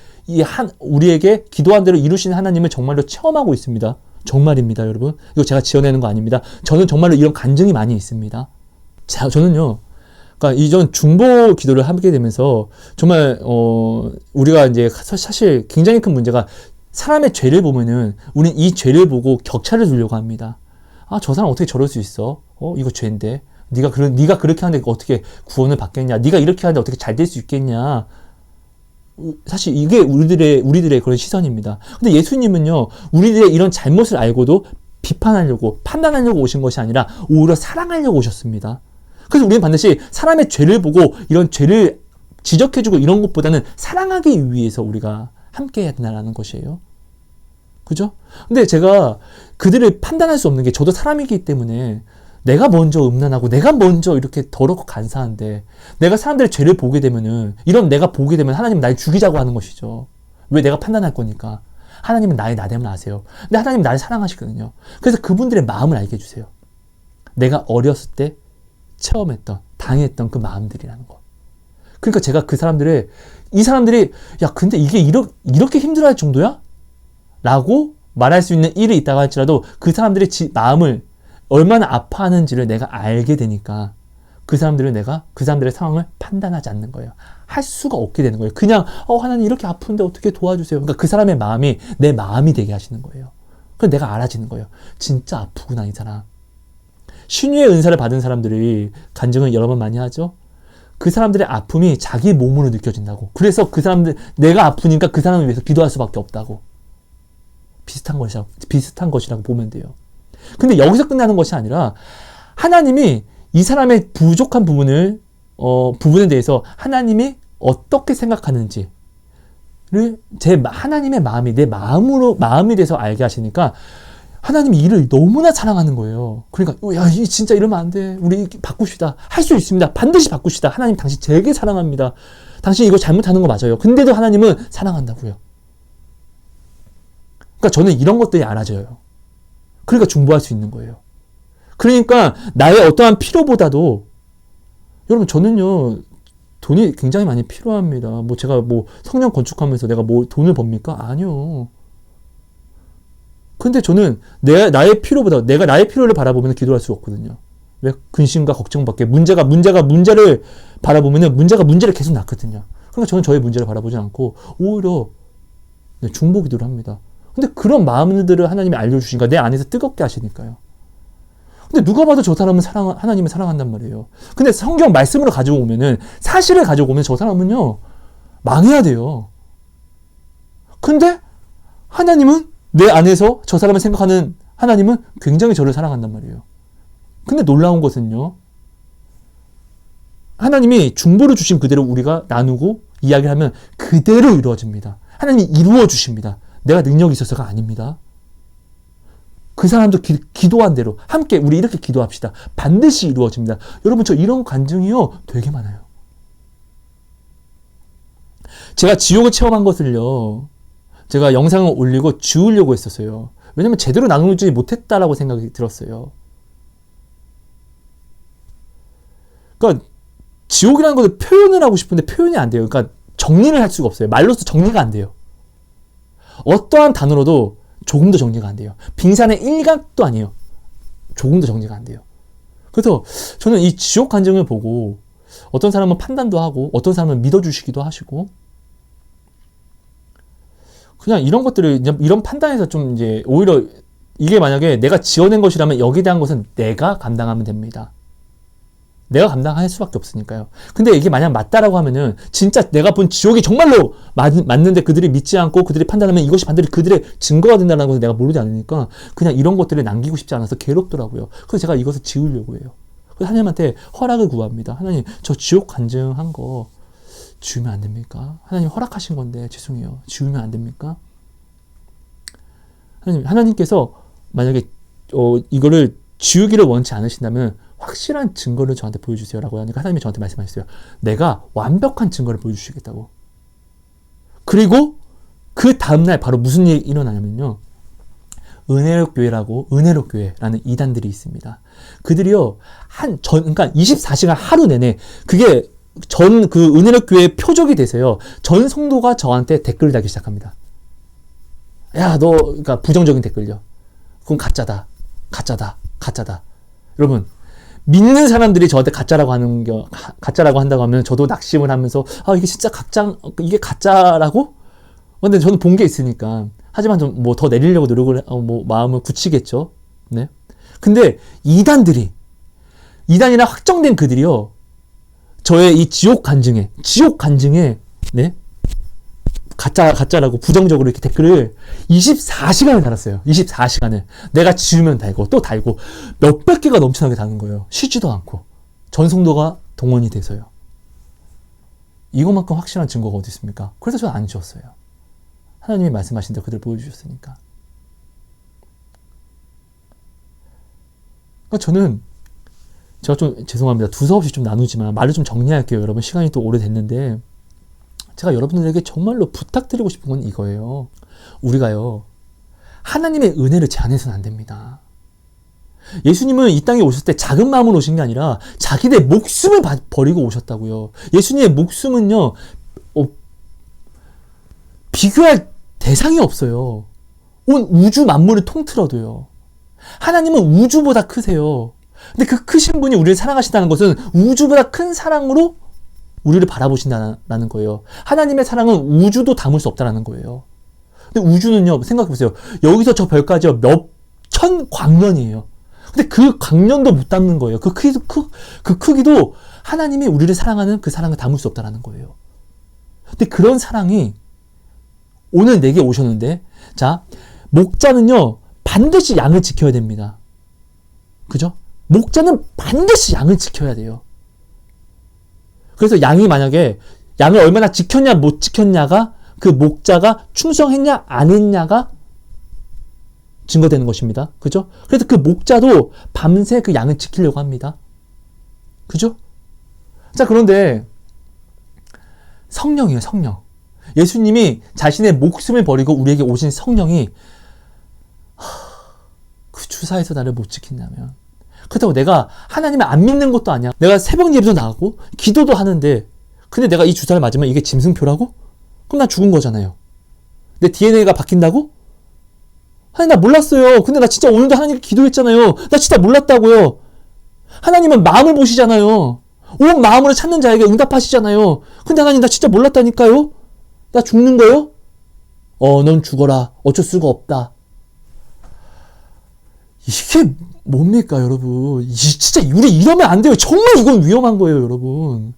우리에게 기도한 대로 이루시는 하나님을 정말로 체험하고 있습니다. 정말입니다, 여러분. 이거 제가 지어내는 거 아닙니다. 저는 정말로 이런 간증이 많이 있습니다. 저는요, 그러니까 이전 중보 기도를 하게 되면서 정말 우리가 이제 사실 굉장히 큰 문제가 사람의 죄를 보면은 우리는 이 죄를 보고 격차를 두려고 합니다. 아, 저 사람 어떻게 저럴 수 있어? 이거 죄인데. 네가 그렇게 하는데 어떻게 구원을 받겠냐? 네가 이렇게 하는데 어떻게 잘 될 수 있겠냐? 사실 이게 우리들의 그런 시선입니다. 근데 예수님은요, 우리들의 이런 잘못을 알고도 비판하려고, 판단하려고 오신 것이 아니라 오히려 사랑하려고 오셨습니다. 그래서 우리는 반드시 사람의 죄를 보고 이런 죄를 지적해주고 이런 것보다는 사랑하기 위해서 우리가 함께 해야 된다는 것이에요. 그죠? 근데 제가 그들을 판단할 수 없는 게 저도 사람이기 때문에 내가 먼저 음란하고 내가 먼저 이렇게 더럽고 간사한데 내가 사람들의 죄를 보게 되면은 이런 내가 보게 되면 하나님은 날 죽이자고 하는 것이죠. 왜 내가 판단할 거니까. 하나님은 나의 나됨을 아세요. 근데 하나님은 나를 사랑하시거든요. 그래서 그분들의 마음을 알게 해주세요. 내가 어렸을 때 체험했던, 당했던 그 마음들이라는 거. 그러니까 제가 이 사람들이 야 근데 이게 이렇게 힘들어할 정도야? 라고 말할 수 있는 일이 있다고 할지라도 그 사람들의 마음을 얼마나 아파하는지를 내가 알게 되니까 그 사람들의 상황을 판단하지 않는 거예요. 할 수가 없게 되는 거예요. 그냥 하나님 이렇게 아픈데 어떻게 도와주세요. 그러니까 그 사람의 마음이 내 마음이 되게 하시는 거예요. 그래서 내가 알아지는 거예요. 진짜 아프구나 이 사람. 신유의 은사를 받은 사람들이 간증을 여러 번 많이 하죠. 그 사람들의 아픔이 자기 몸으로 느껴진다고. 그래서 내가 아프니까 그 사람을 위해서 기도할 수밖에 없다고. 비슷한 것이라고 보면 돼요. 근데 여기서 끝나는 것이 아니라 하나님이 이 사람의 부족한 부분에 대해서 하나님이 어떻게 생각하는지를 하나님의 마음이 내 마음이 돼서 알게 하시니까 하나님이 이를 너무나 사랑하는 거예요. 그러니까 야, 진짜 이러면 안 돼. 우리 바꿉시다. 할 수 있습니다. 반드시 바꿉시다. 하나님 당신 되게 사랑합니다. 당신 이거 잘못하는 거 맞아요. 근데도 하나님은 사랑한다고요. 그러니까 저는 이런 것들이 알아져요. 그러니까 중보할 수 있는 거예요. 그러니까 나의 어떠한 필요보다도 여러분 저는요 돈이 굉장히 많이 필요합니다. 제가 성령 건축하면서 내가 돈을 법니까? 아니요. 근데 저는 나의 필요를 바라보면 기도할 수가 없거든요. 왜? 근심과 걱정밖에 문제를 바라보면 문제가 문제를 계속 낳거든요. 그러니까 저는 저의 문제를 바라보지 않고 오히려 중보 기도를 합니다. 근데 그런 마음들을 하나님이 알려주시니까 내 안에서 뜨겁게 하시니까요. 근데 누가 봐도 저 사람은 하나님을 사랑한단 말이에요. 근데 성경 말씀으로 가져오면은 사실을 가져오면 저 사람은요 망해야 돼요. 근데 하나님은 내 안에서 저 사람을 생각하는 하나님은 굉장히 저를 사랑한단 말이에요. 근데 놀라운 것은요. 하나님이 중보를 주신 그대로 우리가 나누고 이야기를 하면 그대로 이루어집니다. 하나님이 이루어 주십니다. 내가 능력이 있어서가 아닙니다. 그 사람도 기도한 대로 함께 우리 이렇게 기도합시다. 반드시 이루어집니다. 여러분 저 이런 간증이요 되게 많아요. 제가 지옥을 체험한 것을요. 제가 영상을 올리고 지우려고 했었어요. 왜냐면 제대로 나누지 못했다라고 생각이 들었어요. 그러니까 지옥이라는 것을 표현을 하고 싶은데 표현이 안 돼요. 그러니까 정리를 할 수가 없어요. 말로서 정리가 안 돼요. 어떠한 단어로도 조금도 정리가 안 돼요. 빙산의 일각도 아니에요. 조금도 정리가 안 돼요. 그래서 저는 이 지옥 간증을 보고 어떤 사람은 판단도 하고 어떤 사람은 믿어주시기도 하시고 그냥 이런 것들을 이런 판단에서 좀 이제 오히려 이게 만약에 내가 지어낸 것이라면 여기에 대한 것은 내가 감당하면 됩니다. 내가 감당할 수밖에 없으니까요. 근데 이게 만약 맞다라고 하면은 진짜 내가 본 지옥이 정말로 맞는데 그들이 믿지 않고 그들이 판단하면 이것이 반드시 그들의 증거가 된다는 것을 내가 모르지 않으니까 그냥 이런 것들을 남기고 싶지 않아서 괴롭더라고요. 그래서 제가 이것을 지우려고 해요. 그래서 하나님한테 허락을 구합니다. 하나님 저 지옥 간증한 거 지우면 안 됩니까? 하나님 허락하신 건데 죄송해요. 지우면 안 됩니까? 하나님께서 만약에 이거를 지우기를 원치 않으신다면 확실한 증거를 저한테 보여주세요 라고 하니까 하나님이 저한테 말씀하셨어요. 내가 완벽한 증거를 보여주시겠다고. 그리고 그 다음날 바로 무슨 일이 일어나냐면요. 은혜로 교회라는 이단들이 있습니다. 그들이요, 그러니까 24시간 하루 내내 그게 그 은혜로 교회의 표적이 돼서요. 전 성도가 저한테 댓글을 달기 시작합니다. 야, 그러니까 부정적인 댓글요. 그건 가짜다. 가짜다. 가짜다. 여러분, 믿는 사람들이 저한테 가짜라고 한다고 하면 저도 낙심을 하면서, 이게 진짜 이게 가짜라고? 근데 저는 본 게 있으니까. 하지만 좀 뭐 더 내리려고 노력을, 마음을 굳히겠죠. 네. 근데 이단이나 확정된 그들이요. 저의 이 지옥 간증에, 네. 가짜라고 부정적으로 이렇게 댓글을 24시간을 달았어요. 24시간을. 내가 지우면 달고, 또 달고, 몇백 개가 넘쳐나게 다는 거예요. 쉬지도 않고. 전 성도가 동원이 돼서요. 이것만큼 확실한 증거가 어디 있습니까? 그래서 저는 안 지웠어요. 하나님이 말씀하신 대로 그들 보여주셨으니까. 그러니까 제가 좀 죄송합니다. 두서없이 좀 나누지만 말을 좀 정리할게요. 여러분, 시간이 또 오래됐는데 제가 여러분들에게 정말로 부탁드리고 싶은 건 이거예요. 우리가요, 하나님의 은혜를 제한해서는 안 됩니다. 예수님은 이 땅에 오셨을 때 작은 마음으로 오신 게 아니라 자기의 목숨을 버리고 오셨다고요. 예수님의 목숨은요, 비교할 대상이 없어요. 온 우주 만물을 통틀어도요. 하나님은 우주보다 크세요. 근데 그 크신 분이 우리를 사랑하신다는 것은 우주보다 큰 사랑으로 우리를 바라보신다는 거예요. 하나님의 사랑은 우주도 담을 수 없다는 거예요. 근데 우주는요, 생각해보세요. 여기서 저 별까지요, 몇천 광년이에요. 근데 그 광년도 못 담는 거예요. 그 크기도 하나님이 우리를 사랑하는 그 사랑을 담을 수 없다는 거예요. 근데 그런 사랑이 오늘 내게 오셨는데, 자, 목자는요, 반드시 양을 지켜야 됩니다. 그죠? 목자는 반드시 양을 지켜야 돼요. 그래서 양이 만약에 양을 얼마나 지켰냐 못 지켰냐가 그 목자가 충성했냐 안 했냐가 증거되는 것입니다. 그죠? 그래서 그 목자도 밤새 그 양을 지키려고 합니다. 그죠? 자, 그런데 성령이에요, 성령. 예수님이 자신의 목숨을 버리고 우리에게 오신 성령이 그 주사에서 나를 못 지킨다면, 그렇다고 내가 하나님을 안 믿는 것도 아니야. 내가 새벽 예배도 나가고 기도도 하는데, 근데 내가 이 주사를 맞으면 이게 짐승표라고? 그럼 나 죽은 거잖아요. 내 DNA가 바뀐다고? 아니, 나 몰랐어요. 근데 나 진짜 오늘도 하나님께 기도했잖아요. 나 진짜 몰랐다고요. 하나님은 마음을 보시잖아요. 온 마음으로 찾는 자에게 응답하시잖아요. 근데 하나님, 나 진짜 몰랐다니까요? 나 죽는 거요? 넌 죽어라. 어쩔 수가 없다. 이게 뭡니까, 여러분? 진짜 우리 이러면 안 돼요. 정말 이건 위험한 거예요, 여러분.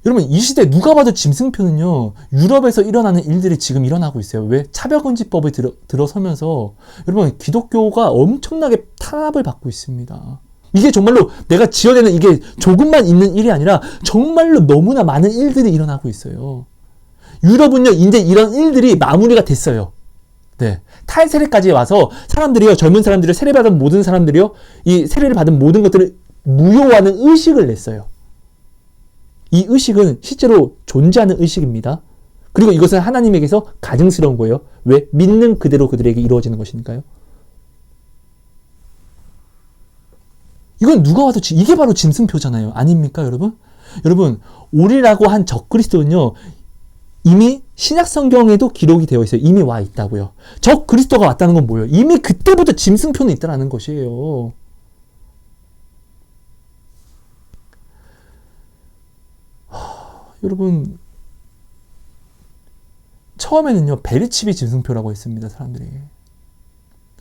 여러분, 이 시대 누가 봐도 짐승표는요, 유럽에서 일어나는 일들이 지금 일어나고 있어요. 왜? 차별금지법을 들어서면서 여러분, 기독교가 엄청나게 탄압을 받고 있습니다. 이게 정말로 내가 지어내는 이게 조금만 있는 일이 아니라 정말로 너무나 많은 일들이 일어나고 있어요. 유럽은요, 이제 이런 일들이 마무리가 됐어요. 네. 탈세례까지 와서 사람들이요, 젊은 사람들이 세례받은 모든 사람들이요, 이 세례를 받은 모든 것들을 무효화하는 의식을 냈어요. 이 의식은 실제로 존재하는 의식입니다. 그리고 이것은 하나님에게서 가증스러운 거예요. 왜? 믿는 그대로 그들에게 이루어지는 것이니까요. 이건 누가 와도 이게 바로 짐승표잖아요. 아닙니까, 여러분? 여러분, 오리라고 한 적그리스도는요, 이미 신약성경에도 기록이 되어 있어요. 이미 와 있다고요. 적그리스도가 왔다는 건 뭐예요? 이미 그때부터 짐승표는 있다는 것이에요. 여러분, 처음에는요, 베르칩이 짐승표라고 했습니다, 사람들이.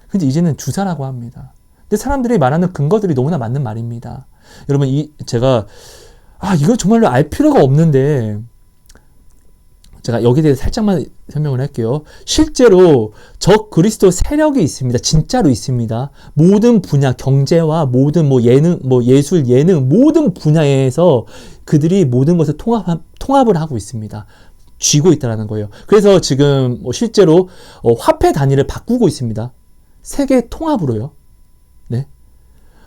근데 이제는 주사라고 합니다. 근데 사람들이 말하는 근거들이 너무나 맞는 말입니다. 여러분, 제가 이걸 정말로 알 필요가 없는데, 제가 여기에 대해서 살짝만 설명을 할게요. 실제로 적그리스도 세력이 있습니다. 진짜로 있습니다. 모든 분야, 경제와 모든 예능, 예술, 예능, 모든 분야에서 그들이 모든 것을 통합을 하고 있습니다. 쥐고 있다는 거예요. 그래서 지금 실제로 화폐 단위를 바꾸고 있습니다. 세계 통합으로요. 네.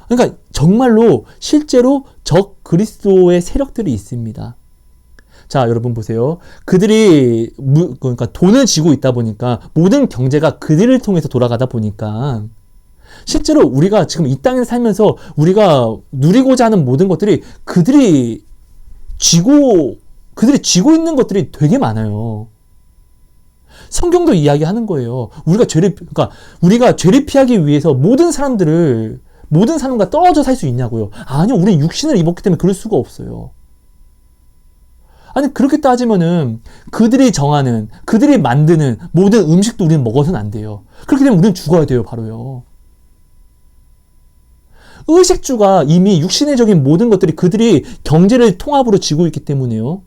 그러니까 정말로 실제로 적그리스도의 세력들이 있습니다. 자, 여러분 보세요. 그들이 그러니까 돈을 쥐고 있다 보니까 모든 경제가 그들을 통해서 돌아가다 보니까 실제로 우리가 지금 이 땅에 살면서 우리가 누리고자 하는 모든 것들이 그들이 쥐고 있는 것들이 되게 많아요. 성경도 이야기하는 거예요. 그러니까 우리가 죄를 피하기 위해서 모든 사람과 떨어져 살 수 있냐고요. 아니요, 우리는 육신을 입었기 때문에 그럴 수가 없어요. 아니, 그렇게 따지면은 그들이 정하는, 그들이 만드는 모든 음식도 우리는 먹어서는 안 돼요. 그렇기 때문에 우리는 죽어야 돼요, 바로요. 의식주가 이미 육신의적인 모든 것들이 그들이 경제를 통합으로 지고 있기 때문에요.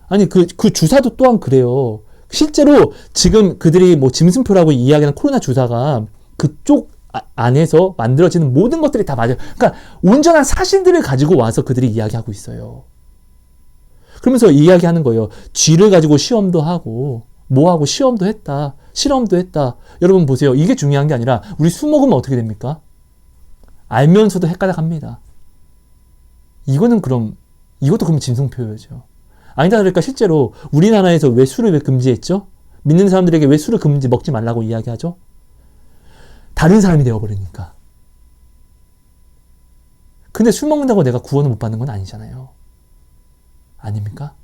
아니, 그 주사도 또한 그래요. 실제로 지금 그들이 뭐 짐승표라고 이야기하는 코로나 주사가 그쪽 안에서 만들어지는 모든 것들이 다 맞아요. 그러니까 온전한 사실들을 가지고 와서 그들이 이야기하고 있어요. 그러면서 이야기하는 거예요. 쥐를 가지고 시험도 하고 뭐하고 시험도 했다. 실험도 했다. 여러분 보세요. 이게 중요한 게 아니라 우리 술 먹으면 어떻게 됩니까? 알면서도 헷갈려 합니다. 이것도 그럼 짐승표죠. 아니다 그러니까 실제로 우리나라에서 왜 술을 왜 금지했죠? 믿는 사람들에게 왜 술을 먹지 말라고 이야기하죠? 다른 사람이 되어버리니까. 근데 술 먹는다고 내가 구원을 못 받는 건 아니잖아요. 아닙니까?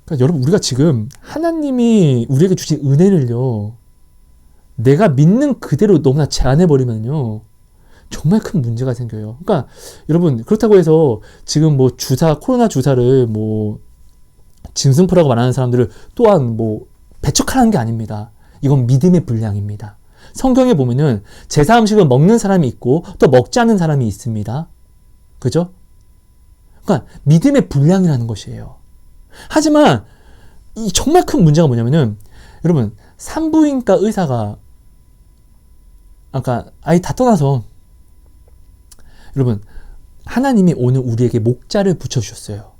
그러니까 여러분, 우리가 지금 하나님이 우리에게 주신 은혜를요, 내가 믿는 그대로 너무나 제한해버리면요, 정말 큰 문제가 생겨요. 그러니까 여러분, 그렇다고 해서 지금 뭐 코로나 주사를 뭐 짐승표라고 말하는 사람들을 또한 뭐 배척하는 게 아닙니다. 이건 믿음의 분량입니다. 성경에 보면은 제사 음식을 먹는 사람이 있고 또 먹지 않는 사람이 있습니다. 그죠? 그러니까 믿음의 분량이라는 것이에요. 하지만 이 정말 큰 문제가 뭐냐면은 여러분, 산부인과 의사가 아까 아예 다 떠나서 여러분, 하나님이 오늘 우리에게 목자를 붙여주셨어요.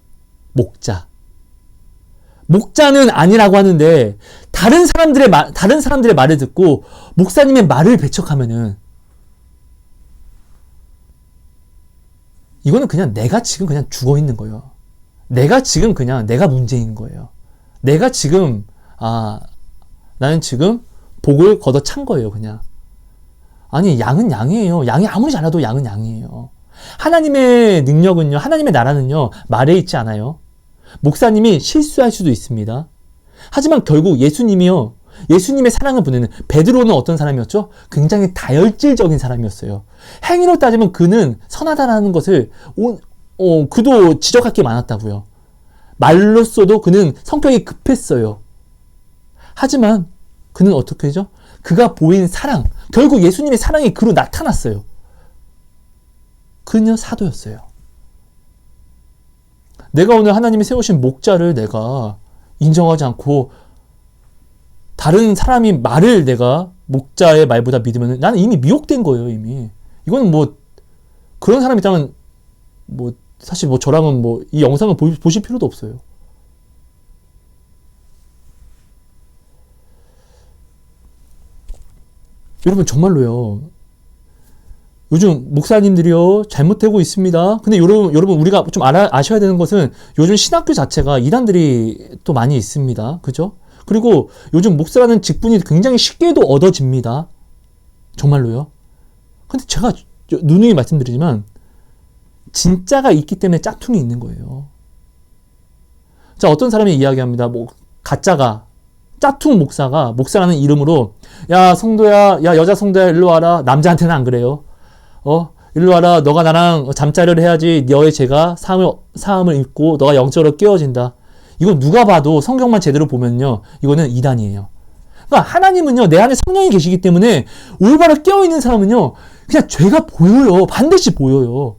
목자는 아니라고 하는데 다른 사람들의 말을 듣고 목사님의 말을 배척하면은 이거는 그냥 내가 지금 그냥 죽어 있는 거예요. 내가 문제인 거예요. 나는 지금 복을 걷어찬 거예요, 그냥. 아니, 양은 양이에요. 양이 아무리 잘나도 양은 양이에요. 하나님의 능력은요, 하나님의 나라는요, 말에 있지 않아요. 목사님이 실수할 수도 있습니다. 하지만 결국 예수님의 사랑을 보내는 베드로는 어떤 사람이었죠? 굉장히 다혈질적인 사람이었어요. 행위로 따지면 그는 선하다라는 것을 그도 지적할 게 많았다고요. 말로써도 그는 성격이 급했어요. 하지만 그는 어떻게 하죠? 그가 보인 사랑, 결국 예수님의 사랑이 그로 나타났어요. 그는 사도였어요. 내가 오늘 하나님이 세우신 목자를 내가 인정하지 않고 다른 사람이 말을 내가 목자의 말보다 믿으면 나는 이미 미혹된 거예요, 이미. 이거는 뭐 그런 사람이 있다면 뭐 사실 뭐 저랑은 뭐 이 영상을 보실 필요도 없어요. 여러분, 정말로요. 요즘 목사님들이요, 잘못되고 있습니다. 근데 여러분 우리가 좀 아셔야 되는 것은 요즘 신학교 자체가 이단들이 또 많이 있습니다. 그죠? 그리고 요즘 목사라는 직분이 굉장히 쉽게도 얻어집니다. 정말로요. 근데 제가 누누이 말씀드리지만 진짜가 있기 때문에 짝퉁이 있는 거예요. 자, 어떤 사람이 이야기합니다. 뭐 가짜가 짝퉁 목사라는 이름으로 야 성도야, 야 여자 성도야, 일로 와라. 남자한테는 안 그래요. 일로 와라. 너가 나랑 잠자리를 해야지 너의 죄가 사함을 입고 너가 영적으로 깨어진다. 이건 누가 봐도 성경만 제대로 보면요, 이거는 이단이에요. 그러니까 하나님은요, 내 안에 성령이 계시기 때문에 올바로 깨어있는 사람은요, 그냥 죄가 보여요. 반드시 보여요.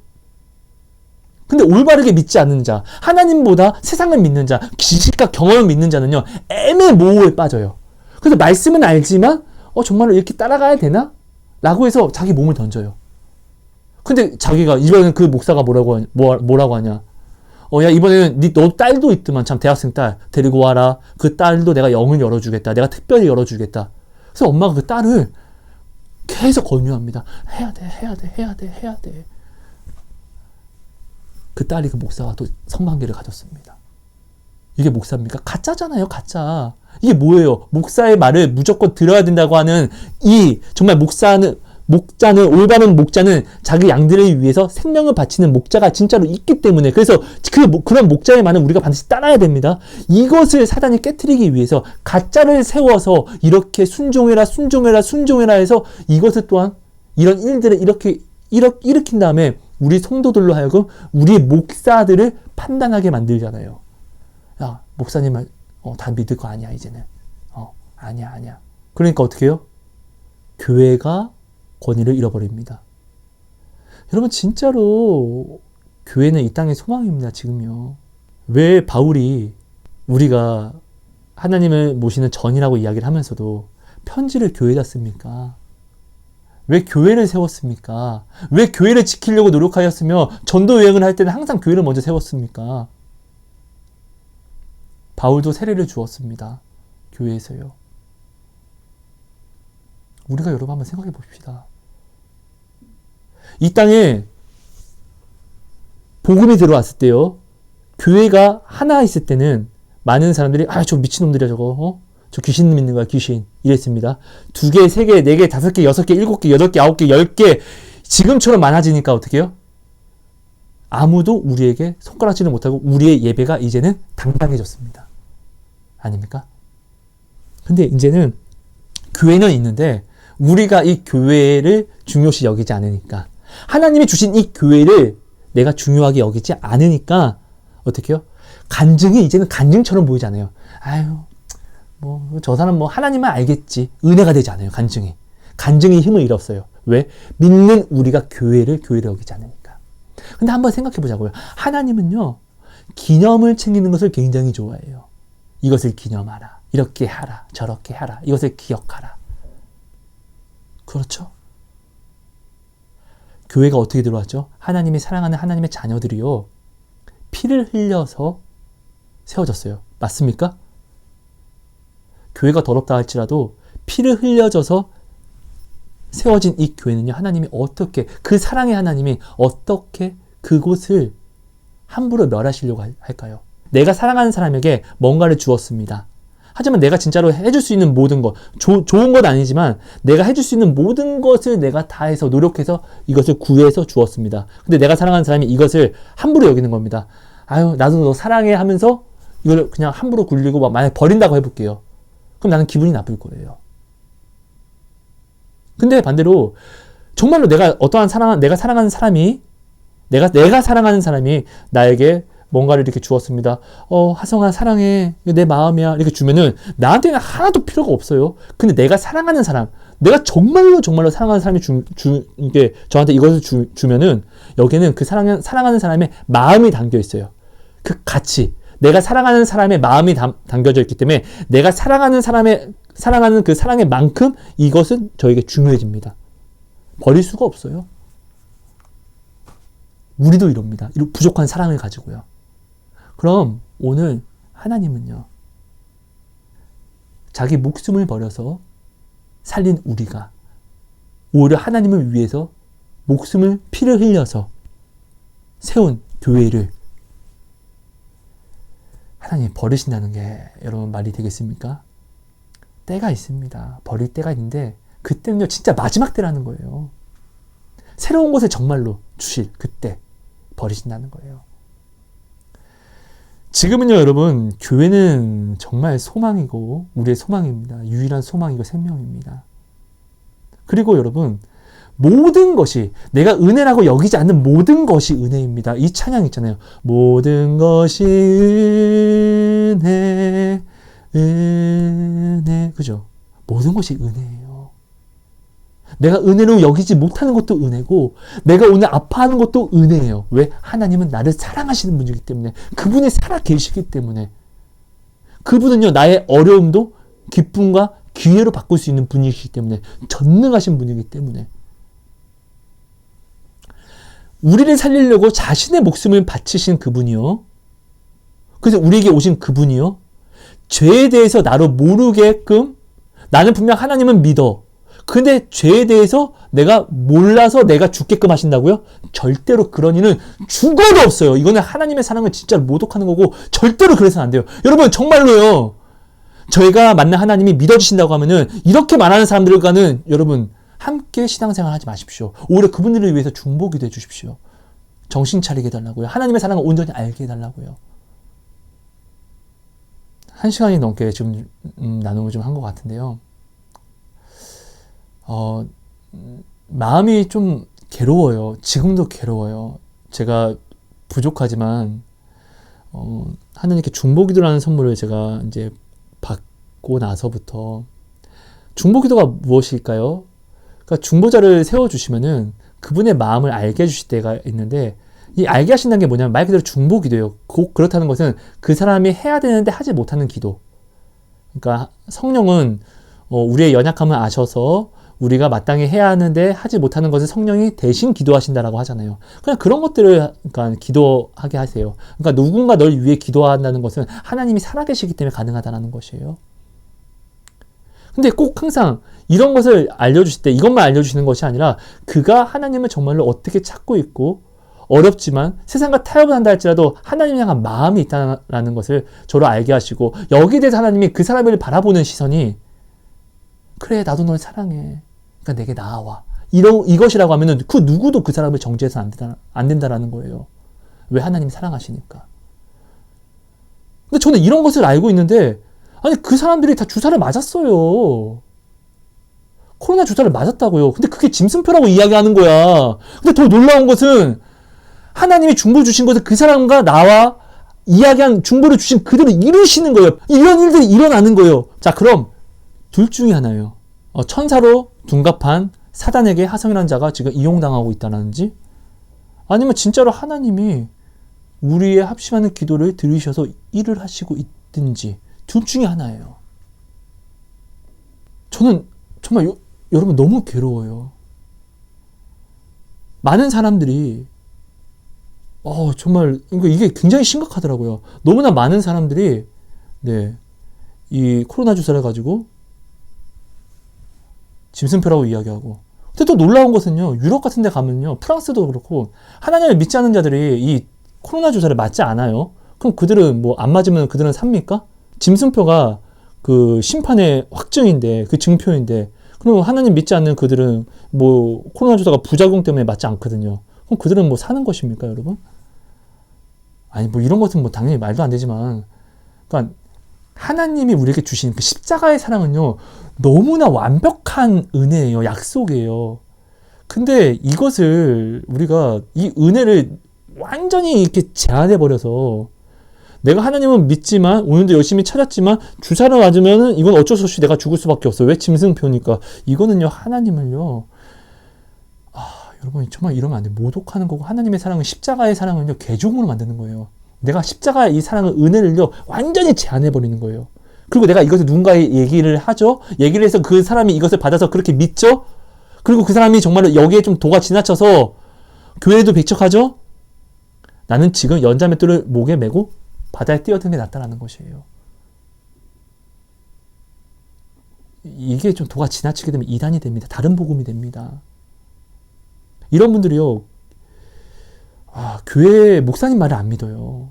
근데 올바르게 믿지 않는 자, 하나님보다 세상을 믿는 자, 지식과 경험을 믿는 자는요, 애매모호에 빠져요. 그래서 말씀은 알지만 정말로 이렇게 따라가야 되나? 라고 해서 자기 몸을 던져요. 근데 자기가 이번에는 그 목사가 뭐라고 하냐? 야, 이번에는 너 딸도 있더만, 참, 대학생 딸 데리고 와라. 그 딸도 내가 영을 열어주겠다. 내가 특별히 열어주겠다. 그래서 엄마가 그 딸을 계속 권유합니다. 해야 돼. 그 딸이 그 목사와 또 성관계를 가졌습니다. 이게 목사입니까? 가짜잖아요, 가짜. 이게 뭐예요? 목사의 말을 무조건 들어야 된다고 하는 정말 목자는, 올바른 목자는 자기 양들을 위해서 생명을 바치는 목자가 진짜로 있기 때문에, 그래서 그런 목자의 말은 우리가 반드시 따라야 됩니다. 이것을 사단이 깨트리기 위해서 가짜를 세워서 이렇게 순종해라 해서 이것을 또한 이런 일들을 이렇게 일으킨 다음에 우리 성도들로 하여금 우리의 목사들을 판단하게 만들잖아요. 야, 목사님 다 믿을 거 아니야, 이제는. 아니야. 그러니까 어떻게 해요? 교회가 권위를 잃어버립니다. 여러분, 진짜로 교회는 이 땅의 소망입니다, 지금요. 왜 바울이 우리가 하나님을 모시는 전이라고 이야기를 하면서도 편지를 교회에다 씁니까? 왜 교회를 세웠습니까? 왜 교회를 지키려고 노력하였으며 전도 여행을 할 때는 항상 교회를 먼저 세웠습니까? 바울도 세례를 주었습니다. 교회에서요. 우리가 여러분 한번 생각해 봅시다. 이 땅에 복음이 들어왔을 때요, 교회가 하나 있을 때는 많은 사람들이 저 미친놈들이야 저거, 저 귀신 믿는 거야 귀신, 이랬습니다. 2개, 3개, 4개, 5개, 6개, 7개, 8개, 9개, 10개 지금처럼 많아지니까 어떻게 해요? 아무도 우리에게 손가락질을 못하고 우리의 예배가 이제는 당당해졌습니다. 아닙니까? 근데 이제는 교회는 있는데 우리가 이 교회를 중요시 여기지 않으니까, 하나님이 주신 이 교회를 내가 중요하게 여기지 않으니까 어떻게 해요? 간증이 이제는 간증처럼 보이지 않아요. 저 사람 하나님만 알겠지. 은혜가 되지 않아요, 간증이. 간증이 힘을 잃었어요. 왜? 믿는 우리가 교회를 여기지 않으니까. 근데 한번 생각해 보자고요. 하나님은요, 기념을 챙기는 것을 굉장히 좋아해요. 이것을 기념하라. 이렇게 하라. 저렇게 하라. 이것을 기억하라. 그렇죠? 교회가 어떻게 들어왔죠? 하나님이 사랑하는 하나님의 자녀들이요, 피를 흘려서 세워졌어요. 맞습니까? 교회가 더럽다 할지라도 피를 흘려져서 세워진 이 교회는요, 하나님이 어떻게, 그 사랑의 하나님이 어떻게 그곳을 함부로 멸하시려고 할까요? 내가 사랑하는 사람에게 뭔가를 주었습니다. 하지만 내가 진짜로 해줄 수 있는 모든 것, 좋은 건 아니지만 내가 해줄 수 있는 모든 것을 내가 다 해서 노력해서 이것을 구해서 주었습니다. 근데 내가 사랑하는 사람이 이것을 함부로 여기는 겁니다. 나도 너 사랑해 하면서 이걸 그냥 함부로 굴리고 만약에 버린다고 해볼게요. 그럼 나는 기분이 나쁠 거예요. 근데 반대로 정말로 내가 사랑하는 사람이 내가 사랑하는 사람이 나에게 뭔가를 이렇게 주었습니다. 하성아 사랑해. 내 마음이야. 이렇게 주면은 나한테는 하나도 필요가 없어요. 근데 내가 사랑하는 사람, 내가 정말로 사랑하는 사람이 이게 저한테 이것을 주면은 여기에는 그 사랑하는 사람의 마음이 담겨 있어요. 그 가치. 내가 사랑하는 사람의 마음이 담겨져 있기 때문에 내가 사랑하는 그 사랑의 만큼 이것은 저에게 중요해집니다. 버릴 수가 없어요. 우리도 이럽니다. 이런 부족한 사랑을 가지고요. 그럼 오늘 하나님은요, 자기 목숨을 버려서 살린 우리가 오히려 하나님을 위해서 피를 흘려서 세운 교회를 하나님 버리신다는 게 여러분 말이 되겠습니까? 때가 있습니다. 버릴 때가 있는데 그때는요, 진짜 마지막 때라는 거예요. 새로운 것을 정말로 주실 그때 버리신다는 거예요. 지금은요, 여러분, 교회는 정말 소망이고 우리의 소망입니다. 유일한 소망이고 생명입니다. 그리고 여러분, 모든 것이, 내가 은혜라고 여기지 않는 모든 것이 은혜입니다. 이 찬양 있잖아요. 모든 것이 은혜. 그죠? 모든 것이 은혜예요. 내가 은혜로 여기지 못하는 것도 은혜고, 내가 오늘 아파하는 것도 은혜예요. 왜? 하나님은 나를 사랑하시는 분이기 때문에, 그분이 살아 계시기 때문에, 그분은요, 나의 어려움도 기쁨과 기회로 바꿀 수 있는 분이시기 때문에, 전능하신 분이기 때문에, 우리를 살리려고 자신의 목숨을 바치신 그분이요, 그래서 우리에게 오신 그분이요, 죄에 대해서 나로 모르게끔, 나는 분명 하나님은 믿어. 근데 죄에 대해서 내가 몰라서 내가 죽게끔 하신다고요? 절대로 그런 이는 죽어도 없어요. 이거는 하나님의 사랑을 진짜로 모독하는 거고 절대로 그래서는 안 돼요. 여러분 정말로요. 저희가 만난 하나님이 믿어주신다고 하면은 이렇게 말하는 사람들과는 여러분 함께 신앙생활 하지 마십시오. 오히려 그분들을 위해서 중보기도 해주십시오. 정신 차리게 해달라고요. 하나님의 사랑을 온전히 알게 해달라고요. 1시간이 넘게 지금 나눔을 좀 한 것 같은데요. 마음이 좀 괴로워요. 지금도 괴로워요. 제가 부족하지만 하나님께 중보기도라는 선물을 제가 이제 받고 나서부터 중보기도가 무엇일까요? 그러니까 중보자를 세워주시면은 그분의 마음을 알게 해주실 때가 있는데 이 알게 하신다는 게 뭐냐면 말 그대로 중보기도예요. 꼭 그렇다는 것은 그 사람이 해야 되는데 하지 못하는 기도. 그러니까 성령은 우리의 연약함을 아셔서 우리가 마땅히 해야 하는데 하지 못하는 것을 성령이 대신 기도하신다라고 하잖아요. 그냥 그런 것들을 그러니까 기도하게 하세요. 그러니까 누군가 널 위해 기도한다는 것은 하나님이 살아계시기 때문에 가능하다는 것이에요. 근데 꼭 항상 이런 것을 알려주실 때 이것만 알려주시는 것이 아니라 그가 하나님을 정말로 어떻게 찾고 있고 어렵지만 세상과 타협을 한다 할지라도 하나님을 향한 마음이 있다는 것을 저로 알게 하시고 여기에 대해서 하나님이 그 사람을 바라보는 시선이 그래 나도 널 사랑해. 그러니까 내게 나아와. 이것이라고 하면은 그 누구도 그 사람을 정죄해서 안 된다라는 거예요. 왜? 하나님이 사랑하시니까. 근데 저는 이런 것을 알고 있는데 아니 그 사람들이 다 주사를 맞았어요. 코로나 주사를 맞았다고요. 근데 그게 짐승표라고 이야기하는 거야. 근데 더 놀라운 것은 하나님이 중보 주신 것을 그 사람과 나와 이야기한 중보를 주신 그대로 이루시는 거예요. 이런 일들이 일어나는 거예요. 자, 그럼 둘 중에 하나예요. 천사로 둔갑한 사단에게 하성이라는 자가 지금 이용당하고 있다는지 아니면 진짜로 하나님이 우리의 합심하는 기도를 들으셔서 일을 하시고 있든지 둘 중에 하나예요. 저는 정말 여러분 너무 괴로워요. 많은 사람들이 정말 이게 굉장히 심각하더라고요. 너무나 많은 사람들이 이 코로나 주사를 가지고 짐승표라고 이야기하고 근데 또 놀라운 것은요. 유럽 같은 데 가면요. 프랑스도 그렇고 하나님을 믿지 않는 자들이 이 코로나 주사를 맞지 않아요. 그럼 그들은 뭐 안 맞으면 그들은 삽니까? 짐승표가 그 심판의 확증인데 그 증표인데 그럼 하나님 믿지 않는 그들은 뭐 코로나 주사가 부작용 때문에 맞지 않거든요. 그럼 그들은 뭐 사는 것입니까, 여러분? 아니 뭐 이런 것은 뭐 당연히 말도 안 되지만 그러니까 하나님이 우리에게 주신 그 십자가의 사랑은요. 너무나 완벽한 은혜예요. 약속이에요. 근데 이것을 우리가 이 은혜를 완전히 이렇게 제한해버려서 내가 하나님은 믿지만 오늘도 열심히 찾았지만 주사를 맞으면은 이건 어쩔 수 없이 내가 죽을 수밖에 없어. 왜? 짐승표니까. 이거는요. 하나님을요. 여러분 정말 이러면 안 돼. 모독하는 거고 하나님의 사랑은 십자가의 사랑은요. 개종으로 만드는 거예요. 내가 십자가의 이 사랑을 은혜를요. 완전히 제한해버리는 거예요. 그리고 내가 이것을 누군가에 얘기를 하죠. 얘기를 해서 그 사람이 이것을 받아서 그렇게 믿죠. 그리고 그 사람이 정말 여기에 좀 도가 지나쳐서 교회도 배척하죠. 나는 지금 연자맷돌을 목에 메고 바다에 뛰어드는 게 낫다라는 것이에요. 이게 좀 도가 지나치게 되면 이단이 됩니다. 다른 복음이 됩니다. 이런 분들이요. 교회 목사님 말을 안 믿어요.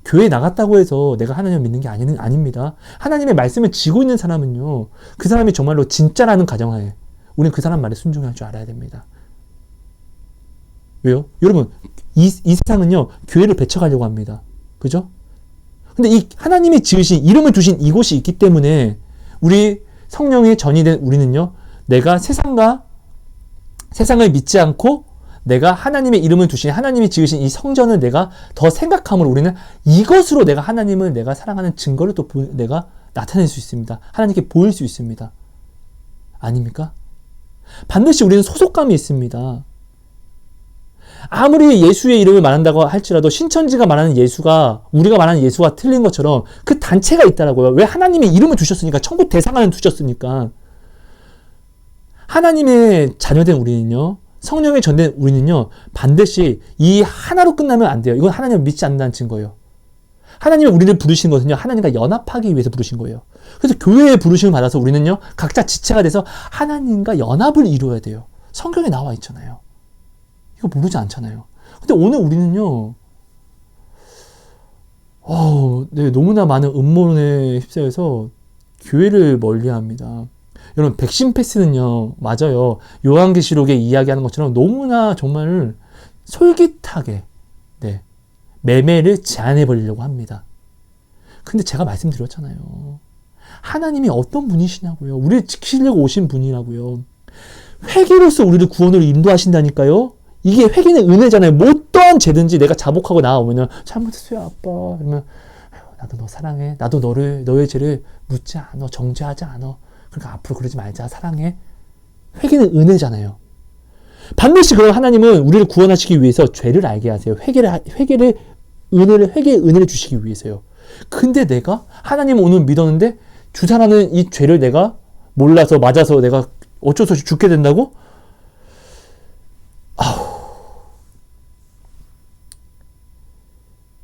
교회에 나갔다고 해서 내가 하나님을 믿는 게 아닙니다. 하나님의 말씀을 지고 있는 사람은요. 그 사람이 정말로 진짜라는 가정하에 우리는 그 사람 말에 순종할 줄 알아야 됩니다. 왜요? 여러분 이 세상은요. 교회를 배척하려고 합니다. 그죠? 근데 이 하나님이 지으신 이름을 두신 이곳이 있기 때문에 우리 성령의 전이 된 우리는요. 내가 세상을 믿지 않고 내가 하나님의 이름을 두신 하나님이 지으신 이 성전을 내가 더 생각함으로 우리는 이것으로 내가 하나님을 내가 사랑하는 증거를 또 내가 나타낼 수 있습니다. 하나님께 보일 수 있습니다. 아닙니까? 반드시 우리는 소속감이 있습니다. 아무리 예수의 이름을 말한다고 할지라도 신천지가 말하는 예수가 우리가 말하는 예수가 틀린 것처럼 그 단체가 있다라고요. 왜? 하나님의 이름을 두셨으니까. 천국 대상을 두셨으니까. 하나님의 자녀된 우리는요. 성령의 전된 우리는요. 반드시 이 하나로 끝나면 안 돼요. 이건 하나님을 믿지 않는다는 증거예요. 하나님이 우리를 부르신 것은요. 하나님과 연합하기 위해서 부르신 거예요. 그래서 교회에 부르심을 받아서 우리는요. 각자 지체가 돼서 하나님과 연합을 이루어야 돼요. 성경에 나와 있잖아요. 이거 모르지 않잖아요. 근데 오늘 우리는요. 너무나 많은 음모론에 휩싸여서 교회를 멀리합니다. 여러분 백신 패스는요, 맞아요. 요한계시록에 이야기하는 것처럼 너무나 정말 솔깃하게 네, 매매를 제한해 버리려고 합니다. 근데 제가 말씀드렸잖아요. 하나님이 어떤 분이시냐고요. 우리를 지키려고 오신 분이라고요. 회개로서 우리를 구원으로 인도하신다니까요. 이게 회개는 은혜잖아요. 뭐 어떠한 죄든지 내가 자복하고 나오면은 잘못했어요 아빠. 그러면 나도 너 사랑해. 나도 너의 죄를 묻지 않아. 정죄하지 않아. 그러니까 앞으로 그러지 말자. 사랑해. 회개는 은혜잖아요. 반드시 그럼 하나님은 우리를 구원하시기 위해서 죄를 알게 하세요. 회개의 은혜를 주시기 위해서요. 근데 내가 하나님 오늘 믿었는데 주사라는 이 죄를 내가 몰라서 맞아서 내가 어쩔 수 없이 죽게 된다고?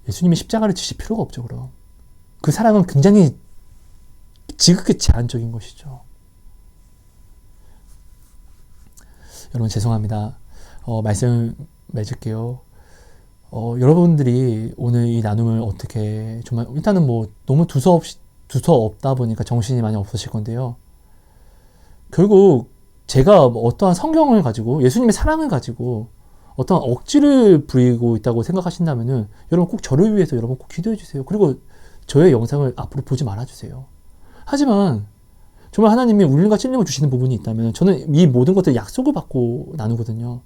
예수님이 십자가를 지실 필요가 없죠, 그럼. 그 사랑은 굉장히 지극히 제한적인 것이죠. 여러분 죄송합니다. 말씀 맺을게요. 여러분들이 오늘 이 나눔을 어떻게 정말 일단은 뭐 너무 두서없다 보니까 정신이 많이 없으실 건데요. 결국 제가 어떠한 성경을 가지고 예수님의 사랑을 가지고 어떤 억지를 부리고 있다고 생각하신다면은 여러분 꼭 저를 위해서 여러분 꼭 기도해 주세요. 그리고 저의 영상을 앞으로 보지 말아 주세요. 하지만 정말 하나님이 울림과 찔림을 주시는 부분이 있다면 저는 이 모든 것들 약속을 받고 나누거든요.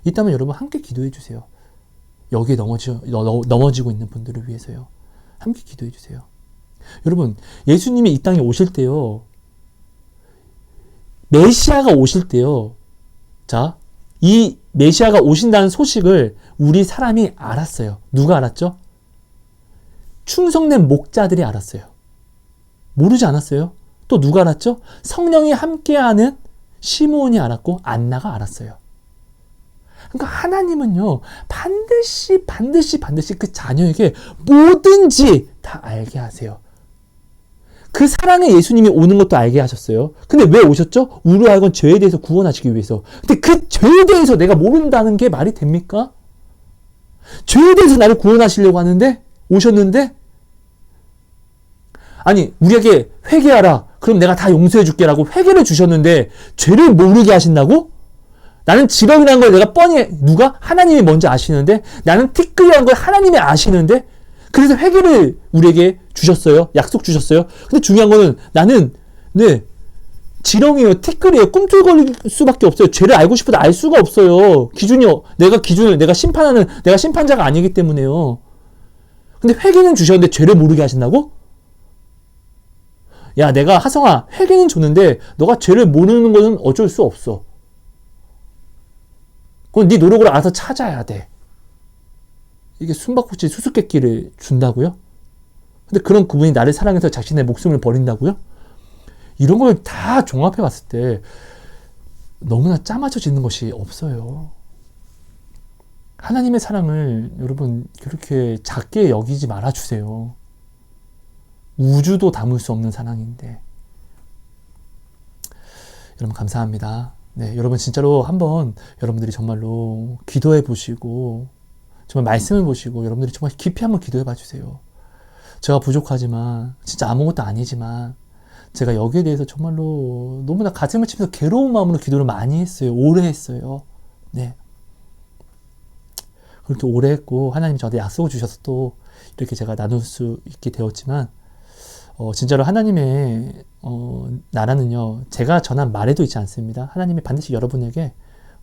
있다면 여러분 함께 기도해 주세요. 여기에 넘어지고 있는 분들을 위해서요. 함께 기도해 주세요. 여러분 예수님이 이 땅에 오실 때요. 메시아가 오실 때요. 자, 이 메시아가 오신다는 소식을 우리 사람이 알았어요. 누가 알았죠? 충성된 목자들이 알았어요. 모르지 않았어요? 또 누가 알았죠? 성령이 함께하는 시므온이 알았고 안나가 알았어요. 그러니까 하나님은요. 반드시 그 자녀에게 뭐든지 다 알게 하세요. 그 사랑의 예수님이 오는 것도 알게 하셨어요. 근데 왜 오셨죠? 우리로 하여금 죄에 대해서 구원하시기 위해서. 근데 그 죄에 대해서 내가 모른다는 게 말이 됩니까? 죄에 대해서 나를 구원하시려고 하는데 오셨는데 아니 우리에게 회개하라. 그럼 내가 다 용서해 줄게라고 회개를 주셨는데 죄를 모르게 하신다고? 나는 지렁이라는 걸 내가 뻔히 누가? 하나님이 먼저 아시는데 나는 티끌이라는 걸 하나님이 아시는데 그래서 회개를 우리에게 주셨어요. 약속 주셨어요. 근데 중요한 거는 나는 지렁이에요. 티끌이에요. 꿈틀거릴 수밖에 없어요. 죄를 알고 싶어도 알 수가 없어요. 내가 심판자가 아니기 때문에요. 근데 회개는 주셨는데 죄를 모르게 하신다고? 야, 내가 하성아 회개는 줬는데 너가 죄를 모르는 것은 어쩔 수 없어. 그건 네 노력으로 알아서 찾아야 돼. 이게 숨바꼭질 수수께끼를 준다고요? 근데 그런 그분이 나를 사랑해서 자신의 목숨을 버린다고요? 이런 걸 다 종합해 봤을 때 너무나 짜맞춰지는 것이 없어요. 하나님의 사랑을 여러분 그렇게 작게 여기지 말아주세요. 우주도 담을 수 없는 사랑인데. 여러분 감사합니다. 네, 여러분 진짜로 한번 여러분들이 정말로 기도해 보시고 정말 말씀을 보시고 여러분들이 정말 깊이 한번 기도해 봐주세요. 제가 부족하지만 진짜 아무것도 아니지만 제가 여기에 대해서 정말로 너무나 가슴을 치면서 괴로운 마음으로 기도를 많이 했어요. 오래 했어요. 네. 그렇게 오래 했고 하나님이 저한테 약속을 주셔서 또 이렇게 제가 나눌 수 있게 되었지만 진짜로 하나님의 나라는요. 제가 전한 말에도 있지 않습니다. 하나님이 반드시 여러분에게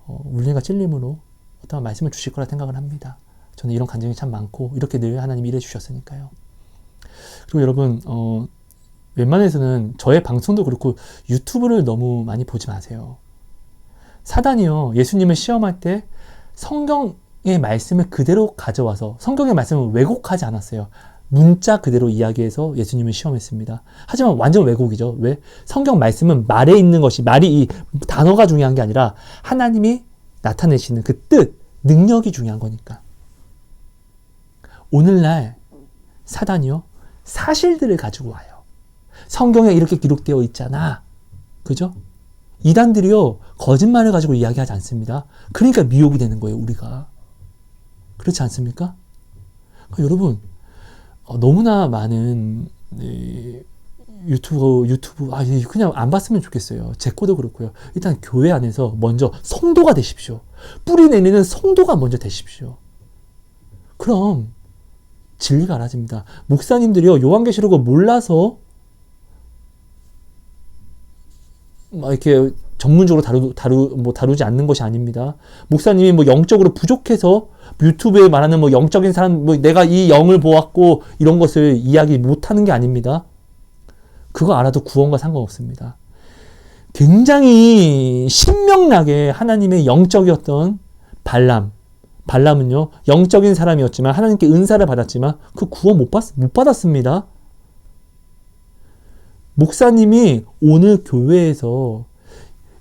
울림과 찔림으로 어떤 말씀을 주실 거라 생각을 합니다. 저는 이런 간증이 참 많고 이렇게 늘 하나님이 일해 주셨으니까요. 그리고 여러분 웬만해서는 저의 방송도 그렇고 유튜브를 너무 많이 보지 마세요. 사단이요. 예수님을 시험할 때 성경의 말씀을 그대로 가져와서 성경의 말씀을 왜곡하지 않았어요. 문자 그대로 이야기해서 예수님을 시험했습니다. 하지만 완전 왜곡이죠. 왜? 성경 말씀은 말에 있는 것이 이 단어가 중요한 게 아니라 하나님이 나타내시는 그 뜻, 능력이 중요한 거니까. 오늘날 사단이요. 사실들을 가지고 와요. 성경에 이렇게 기록되어 있잖아. 그죠? 이단들이요. 거짓말을 가지고 이야기하지 않습니다. 그러니까 미혹이 되는 거예요. 우리가. 그렇지 않습니까? 그러니까 여러분 너무나 많은 유튜브, 그냥 안 봤으면 좋겠어요. 제 거도 그렇고요. 일단 교회 안에서 먼저 성도가 되십시오. 뿌리 내리는 성도가 먼저 되십시오. 그럼 진리가 알아집니다. 목사님들이요, 요한계시록을 몰라서 막 이렇게 전문적으로 다루지 않는 것이 아닙니다. 목사님이 뭐 영적으로 부족해서 유튜브에 말하는 뭐 영적인 사람, 뭐 내가 이 영을 보았고 이런 것을 이야기 못하는 게 아닙니다. 그거 알아도 구원과 상관없습니다. 굉장히 신명나게 하나님의 영적이었던 발람은요, 영적인 사람이었지만 하나님께 은사를 받았지만 그 구원 못 받았습니다. 목사님이 오늘 교회에서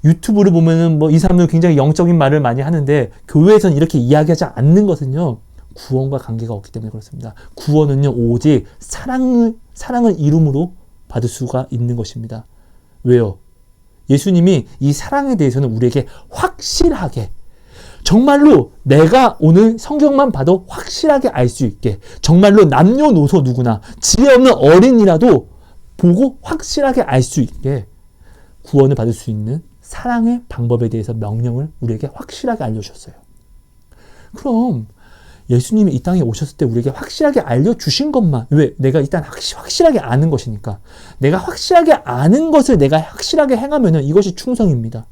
유튜브를 보면은 뭐 이 사람은 굉장히 영적인 말을 많이 하는데 교회에서는 이렇게 이야기하지 않는 것은요, 구원과 관계가 없기 때문에 그렇습니다. 구원은요, 오직 사랑을 이름으로 받을 수가 있는 것입니다. 왜요? 예수님이 이 사랑에 대해서는 우리에게 확실하게, 정말로 내가 오늘 성경만 봐도 확실하게 알 수 있게, 정말로 남녀노소 누구나 지혜 없는 어린이라도 보고 확실하게 알 수 있게 구원을 받을 수 있는 사랑의 방법에 대해서 명령을 우리에게 확실하게 알려주셨어요. 그럼 예수님이 이 땅에 오셨을 때 우리에게 확실하게 알려주신 것만, 왜? 내가 일단 확실하게 아는 것이니까. 내가 확실하게 아는 것을 내가 확실하게 행하면 이것이 충성입니다.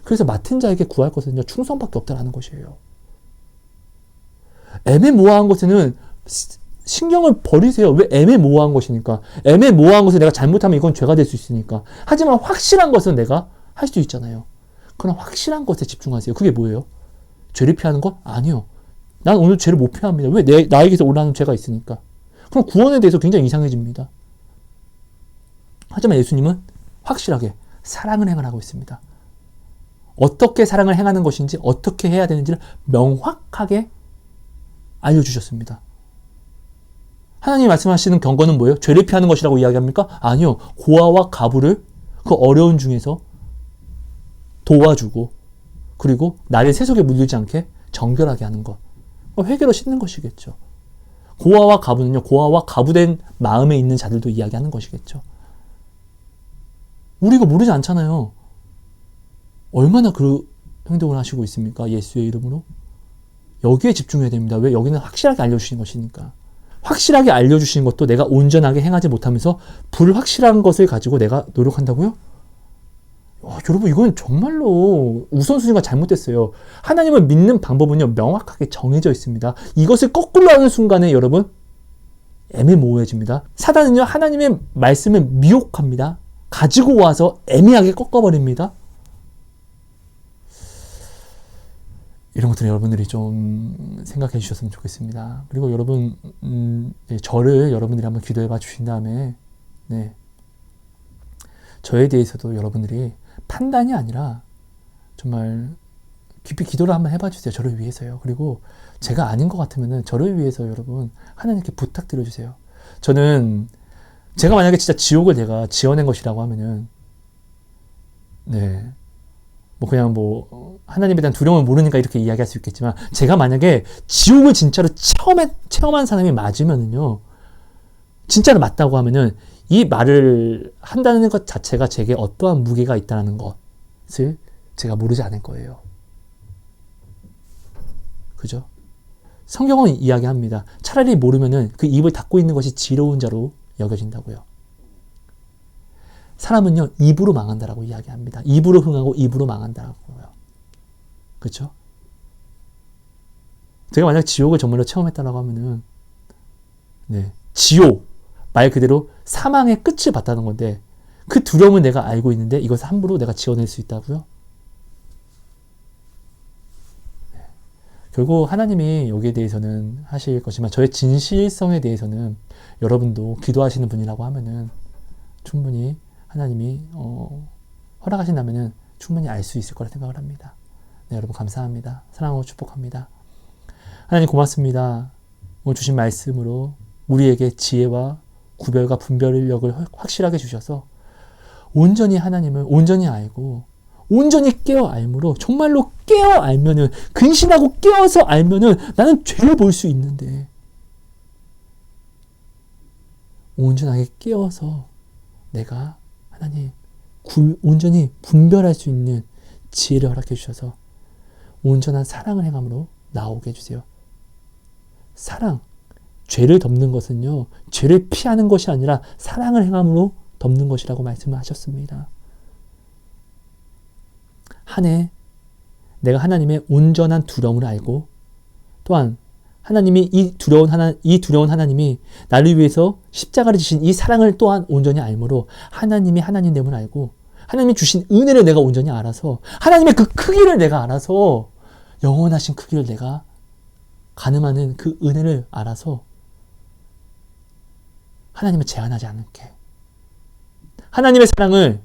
그래서 맡은 자에게 구할 것은요, 충성밖에 없다라는 것이에요. 애매모호한 것에는 신경을 버리세요. 왜? 애매모호한 것이니까. 애매모호한 것을 내가 잘못하면 이건 죄가 될 수 있으니까. 하지만 확실한 것은 내가 할 수 있잖아요. 그럼 확실한 것에 집중하세요. 그게 뭐예요? 죄를 피하는 것? 아니요. 난 오늘 죄를 못 피합니다. 왜? 나에게서 올라오는 죄가 있으니까. 그럼 구원에 대해서 굉장히 이상해집니다. 하지만 예수님은 확실하게 사랑을 행하고 있습니다. 어떻게 사랑을 행하는 것인지, 어떻게 해야 되는지를 명확하게 알려주셨습니다. 하나님이 말씀하시는 경고는 뭐예요? 죄를 피하는 것이라고 이야기합니까? 아니요. 고아와 가부를 그 어려운 중에서 도와주고, 그리고 나를 세속에 물들지 않게 정결하게 하는 것. 회개로 씻는 것이겠죠. 고아와 가부는요, 고아와 가부된 마음에 있는 자들도 이야기하는 것이겠죠. 우리가 모르지 않잖아요. 얼마나 그 행동을 하시고 있습니까? 예수의 이름으로. 여기에 집중해야 됩니다. 왜? 여기는 확실하게 알려주신 것이니까. 확실하게 알려주신 것도 내가 온전하게 행하지 못하면서 불확실한 것을 가지고 내가 노력한다고요? 여러분, 이건 정말로 우선순위가 잘못됐어요. 하나님을 믿는 방법은요, 명확하게 정해져 있습니다. 이것을 거꾸로 하는 순간에 여러분, 애매모호해집니다. 사단은요, 하나님의 말씀을 미혹합니다. 가지고 와서 애매하게 꺾어버립니다. 이런 것들은 여러분들이 좀 생각해 주셨으면 좋겠습니다. 그리고 여러분, 저를 여러분들이 한번 기도해 봐 주신 다음에, 저에 대해서도 여러분들이 판단이 아니라 정말 깊이 기도를 한번 해봐 주세요. 저를 위해서요. 그리고 제가 아닌 것 같으면은 저를 위해서 여러분 하나님께 부탁드려 주세요. 저는 제가 만약에 진짜 지옥을 내가 지어낸 것이라고 하면은 그냥 하나님에 대한 두려움을 모르니까 이렇게 이야기할 수 있겠지만, 제가 만약에 지옥을 진짜로 체험한 사람이 맞으면은요, 진짜로 맞다고 하면은 이 말을 한다는 것 자체가 제게 어떠한 무게가 있다는 것을 제가 모르지 않을 거예요. 그죠? 성경은 이야기합니다. 차라리 모르면은 그 입을 닫고 있는 것이 지혜로운 자로 여겨진다고요. 사람은요, 입으로 망한다라고 이야기합니다. 입으로 흥하고 입으로 망한다라고요. 그렇죠? 제가 만약 지옥을 정말로 체험했다라고 하면은, 지옥, 말 그대로 사망의 끝을 봤다는 건데, 그 두려움을 내가 알고 있는데 이것을 함부로 내가 지어낼 수 있다고요? 결국 하나님이 여기에 대해서는 하실 것이지만, 저의 진실성에 대해서는 여러분도 기도하시는 분이라고 하면은 충분히 하나님이 허락하신다면은 충분히 알 수 있을 거라 생각을 합니다. 여러분 감사합니다. 사랑하고 축복합니다. 하나님 고맙습니다. 오늘 주신 말씀으로 우리에게 지혜와 구별과 분별력을 확실하게 주셔서 온전히 하나님을 온전히 알고 온전히 깨어 알므로, 정말로 깨어 알면은, 근신하고 깨어서 알면은 나는 죄를 볼 수 있는데, 온전하게 깨어서 내가 하나님 온전히 분별할 수 있는 지혜를 허락해 주셔서 온전한 사랑을 행함으로 나오게 해주세요. 사랑, 죄를 덮는 것은요, 죄를 피하는 것이 아니라 사랑을 행함으로 덮는 것이라고 말씀을 하셨습니다. 한 해 내가 하나님의 온전한 두려움을 알고 또한 하나님이 이 두려운 하나님이 나를 위해서 십자가를 지신 이 사랑을 또한 온전히 알므로 하나님이 하나님됨을 알고 하나님이 주신 은혜를 내가 온전히 알아서 하나님의 그 크기를 내가 알아서 영원하신 크기를 내가 가늠하는 그 은혜를 알아서 하나님을 제한하지 않게 하나님의 사랑을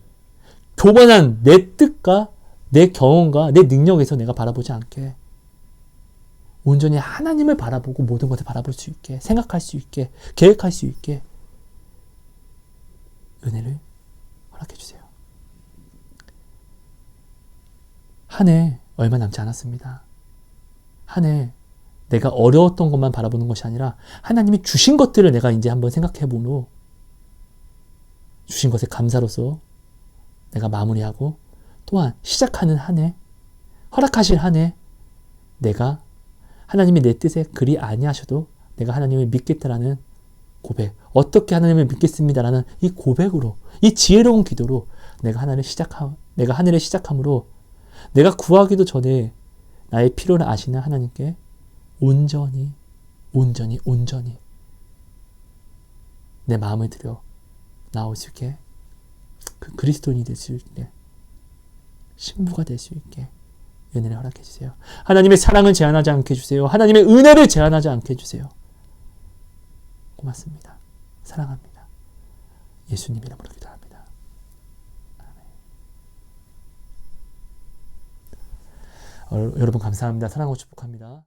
교만한 내 뜻과 내 경험과 내 능력에서 내가 바라보지 않게 온전히 하나님을 바라보고 모든 것을 바라볼 수 있게 생각할 수 있게 계획할 수 있게 은혜를 허락해 주세요. 한 해 얼마 남지 않았습니다. 한 해 내가 어려웠던 것만 바라보는 것이 아니라 하나님이 주신 것들을 내가 이제 한번 생각해 보므로 주신 것에 감사로서 내가 마무리하고 또한 시작하는 한 해, 허락하실 한 해 내가 하나님이 내 뜻에 그리 아니하셔도 내가 하나님을 믿겠다라는 고백, 어떻게 하나님을 믿겠습니다라는 이 고백으로, 이 지혜로운 기도로 내가 한 해를 시작함으로 내가 구하기도 전에 나의 필요를 아시는 하나님께 온전히 내 마음을 들여 나올 수 있게 그 그리스도인이 될 수 있게 신부가 될 수 있게 은혜를 허락해 주세요. 하나님의 사랑을 제한하지 않게 해주세요. 하나님의 은혜를 제한하지 않게 해주세요. 고맙습니다. 사랑합니다. 예수님 이름으로 기도합니다. 아멘. 여러분 감사합니다. 사랑하고 축복합니다.